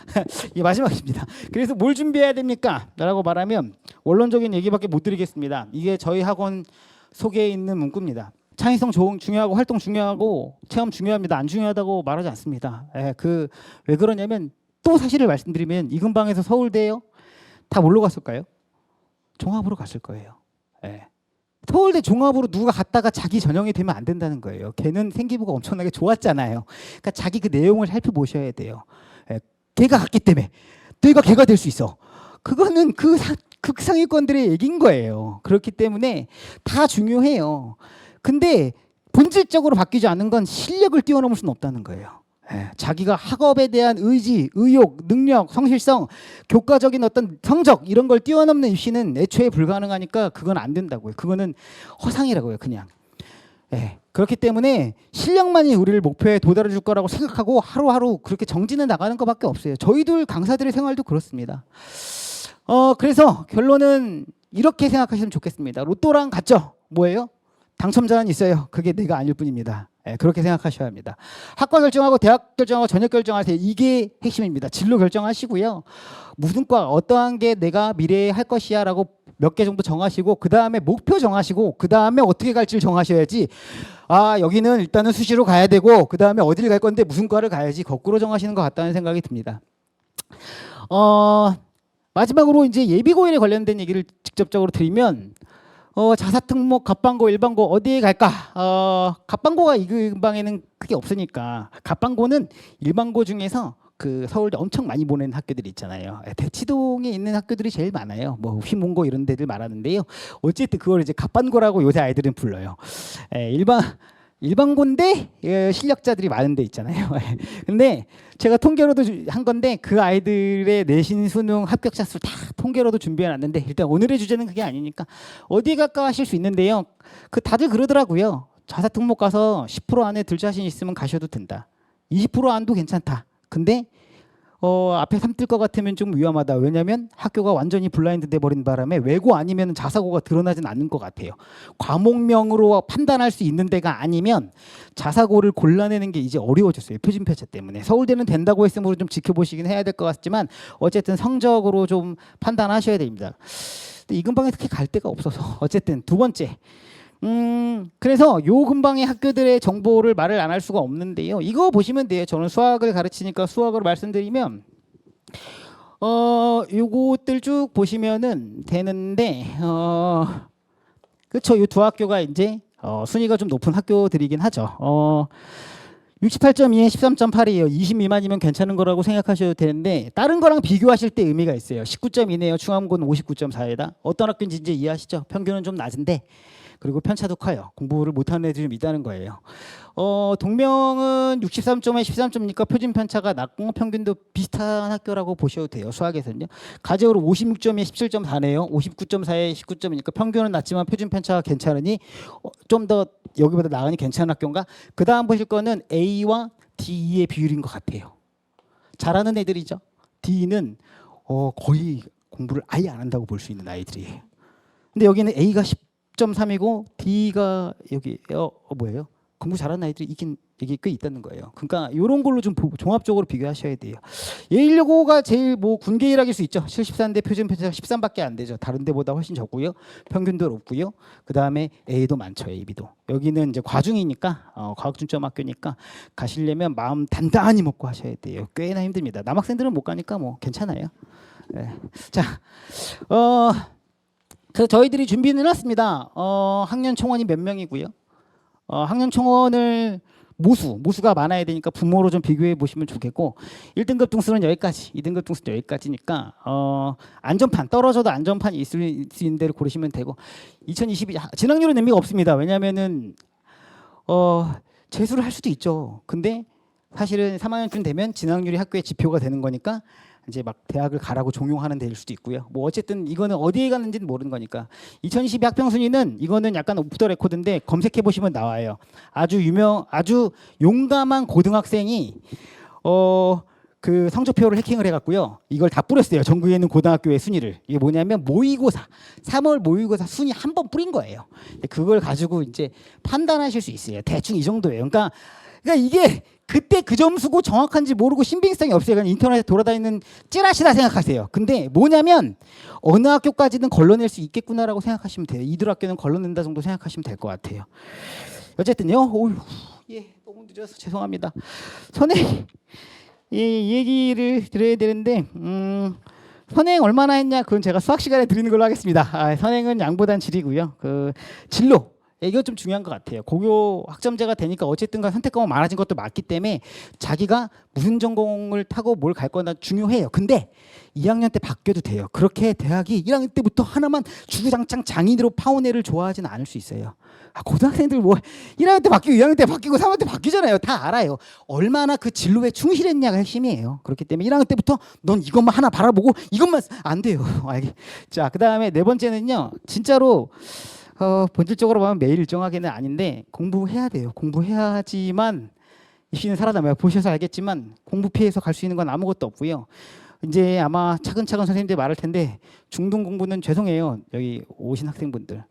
이게 마지막입니다. 그래서 뭘 준비해야 됩니까? 라고 말하면 원론적인 얘기밖에 못 드리겠습니다. 이게 저희 학원 속에 있는 문구입니다. 창의성 중요하고 활동 중요하고 체험 중요합니다. 안 중요하다고 말하지 않습니다. 왜 그러냐면 또 사실을 말씀드리면 이 근방에서 서울대요. 다 뭘로 갔을까요? 종합으로 갔을 거예요. 서울대 종합으로 누가 갔다가 자기 전형이 되면 안 된다는 거예요. 걔는 생기부가 엄청나게 좋았잖아요. 그러니까 자기 그 내용을 살펴보셔야 돼요. 걔가 갔기 때문에 너희가 걔가 될 수 있어. 그거는 극상위권들의 얘기인 거예요. 그렇기 때문에 다 중요해요. 근데 본질적으로 바뀌지 않는 건 실력을 뛰어넘을 수는 없다는 거예요. 자기가 학업에 대한 의지, 의욕, 능력, 성실성, 교과적인 어떤 성적 이런 걸 뛰어넘는 입시는 애초에 불가능하니까 그건 안 된다고요. 그거는 허상이라고요, 그냥. 그렇기 때문에 실력만이 우리를 목표에 도달해 줄 거라고 생각하고 하루하루 그렇게 정진해 나가는 것밖에 없어요. 저희들 강사들의 생활도 그렇습니다. 그래서 결론은 이렇게 생각하시면 좋겠습니다. 로또랑 같죠? 뭐예요? 당첨자는 있어요. 그게 내가 아닐 뿐입니다. 그렇게 생각하셔야 합니다. 학과 결정하고 대학 결정하고 전역 결정하세요. 이게 핵심입니다. 진로 결정하시고요. 무슨 과 어떠한 게 내가 미래에 할 것이야 라고 몇 개 정도 정하시고 그 다음에 목표 정하시고 그 다음에 어떻게 갈지를 정하셔야지 여기는 일단은 수시로 가야 되고 그 다음에 어디를 갈 건데 무슨 과를 가야지 거꾸로 정하시는 것 같다는 생각이 듭니다. 마지막으로 이제 예비고일에 관련된 얘기를 직접적으로 드리면 자사특목, 갑방고, 일반고 어디에 갈까? 갑방고가 이 근방에는 크게 없으니까 갑방고는 일반고 중에서 그 서울대 엄청 많이 보낸 학교들이 있잖아요. 대치동에 있는 학교들이 제일 많아요. 뭐 휘문고 이런 데들 말하는데요. 어쨌든 그걸 이제 갑반고라고 요새 아이들은 불러요. 일반고인데 실력자들이 많은 데 있잖아요. 근데 제가 통계로도 한 건데 그 아이들의 내신 수능 합격자 수 다 통계로도 준비해 놨는데 일단 오늘의 주제는 그게 아니니까 어디에 갈까 하실 수 있는데요. 다들 그러더라고요. 자사특목 가서 10% 안에 들 자신 있으면 가셔도 된다. 20% 안도 괜찮다. 근데 앞에 3뜰 것 같으면 좀 위험하다. 왜냐하면 학교가 완전히 블라인드 돼버린 바람에 외고 아니면 자사고가 드러나진 않는 것 같아요. 과목명으로 판단할 수 있는 데가 아니면 자사고를 골라내는 게 이제 어려워졌어요. 표준 편차 때문에. 서울대는 된다고 했으므로 좀 지켜보시긴 해야 될 것 같지만 어쨌든 성적으로 좀 판단하셔야 됩니다. 근데 이 근방에 특히 갈 데가 없어서 어쨌든 두 번째. 그래서 요 근방의 학교들의 정보를 말을 안 할 수가 없는데요. 이거 보시면 돼요. 저는 수학을 가르치니까 수학으로 말씀드리면 요것들 쭉 보시면은 되는데 그렇죠. 요 두 학교가 이제 순위가 좀 높은 학교들이긴 하죠. 68.2에 13.8이에요. 20 미만이면 괜찮은 거라고 생각하셔도 되는데 다른 거랑 비교하실 때 의미가 있어요. 19.2네요. 충암고는 59.4에다. 어떤 학교인지 이제 이해하시죠? 평균은 좀 낮은데 그리고 편차도 커요. 공부를 못하는 애들이 좀 있다는 거예요. 동명은 63점에 13점이니까 표준 편차가 낮고 평균도 비슷한 학교라고 보셔도 돼요. 수학에서는요. 가제오로 56점에 17.4네요. 59.4에 19점이니까 평균은 낮지만 표준 편차가 괜찮으니 좀 더 여기보다 나으니 괜찮은 학교인가? 그 다음 보실 거는 A와 D의 비율인 것 같아요. 잘하는 애들이죠. D는 거의 공부를 아예 안 한다고 볼 수 있는 아이들이에요. 근데 여기는 A가 10.3이고 D가 여기 뭐예요? 공부 잘하는 아이들이 이긴 이게 꽤 있다는 거예요. 그러니까 이런 걸로 좀 종합적으로 비교하셔야 돼요. 예일여고가 제일 뭐 군계 1학일 수 있죠. 74인데 표준 편차가 13밖에 안 되죠. 다른 데보다 훨씬 적고요. 평균도 높고요. 그다음에 A도 많죠. AB도. 여기는 이제 과중이니까 과학중점 학교니까 가시려면 마음 단단히 먹고 하셔야 돼요. 꽤나 힘듭니다. 남학생들은 못 가니까 뭐 괜찮아요. 네. 자, 그래서 저희들이 준비는 해놨습니다. 학년 총원이 몇 명이고요. 학년 총원을 모수가 많아야 되니까 부모로 좀 비교해 보시면 좋겠고 1등급 등수는 여기까지 2등급 등수는 여기까지니까 안전판 떨어져도 안전판이 있을 수 있는 데를 고르시면 되고 2022 진학률은 의미가 없습니다. 왜냐하면은 재수를 할 수도 있죠. 근데 사실은 3학년쯤 되면 진학률이 학교의 지표가 되는 거니까 이제 막 대학을 가라고 종용하는 데일 수도 있고요. 뭐 어쨌든 이거는 어디에 갔는지는 모르는 거니까. 2022 학평 순위는 이거는 약간 오프 더 레코드인데 검색해 보시면 나와요. 아주 용감한 고등학생이 그 성적표를 해킹을 해갖고요. 이걸 다 뿌렸어요. 전국에 있는 고등학교의 순위를. 이게 뭐냐면 모의고사 3월 모의고사 순위 한 번 뿌린 거예요. 그걸 가지고 이제 판단하실 수 있어요. 대충 이 정도예요. 그러니까 이게 그때 그 점수고 정확한지 모르고 신빙성이 없어요. 그냥 인터넷에 돌아다니는 찌라시다 생각하세요. 근데 뭐냐면 어느 학교까지는 걸러낼 수 있겠구나라고 생각하시면 돼요. 이들 학교는 걸러낸다 정도 생각하시면 될 것 같아요. 어쨌든요. 너무 늦어서 죄송합니다. 선행 이 얘기를 드려야 되는데 선행 얼마나 했냐 그건 제가 수학 시간에 드리는 걸로 하겠습니다. 선행은 양보단 질이고요. 그 진로 이거 좀 중요한 것 같아요. 고교 학점제가 되니까 어쨌든간 선택 과목 많아진 것도 맞기 때문에 자기가 무슨 전공을 타고 뭘 갈 거나 중요해요. 근데 2학년 때 바뀌어도 돼요. 그렇게 대학이 1학년 때부터 하나만 주구장창 장인으로 파온 애를 좋아하지는 않을 수 있어요. 고등학생들 뭐 1학년 때 바뀌고 2학년 때 바뀌고 3학년 때 바뀌잖아요. 다 알아요. 얼마나 그 진로에 충실했냐가 핵심이에요. 그렇기 때문에 1학년 때부터 넌 이것만 하나 바라보고 이것만 안 돼요. 자, 그다음에 네 번째는요. 진짜로 본질적으로 보면 매일 일정하게는 아닌데 공부해야 돼요. 공부해야지만 입시는 살아남아요. 보셔서 알겠지만 공부 피해서 갈 수 있는 건 아무것도 없고요. 이제 아마 차근차근 선생님들 말할 텐데 중등 공부는 죄송해요. 여기 오신 학생분들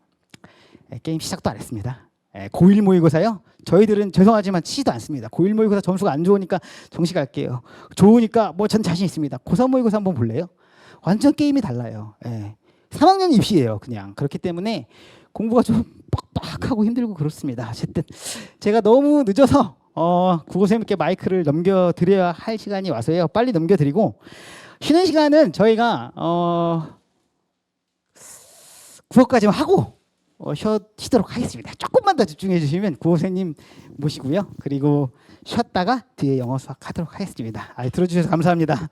게임 시작도 안 했습니다. 고1 모의고사요. 저희들은 죄송하지만 치지도 않습니다. 고1 모의고사 점수가 안 좋으니까 정시 갈게요. 좋으니까 뭐 전 자신 있습니다. 고3 모의고사 한번 볼래요? 완전 게임이 달라요. 3학년 입시예요. 그냥 그렇기 때문에 공부가 좀 빡빡하고 힘들고 그렇습니다. 어쨌든 제가 너무 늦어서 국어쌤께 마이크를 넘겨드려야 할 시간이 와서요. 빨리 넘겨드리고 쉬는 시간은 저희가 9월까지만 하고 쉬도록 하겠습니다. 조금만 더 집중해 주시면 국어쌤님 모시고요. 그리고 쉬었다가 뒤에 영어 수학 하도록 하겠습니다. 들어주셔서 감사합니다.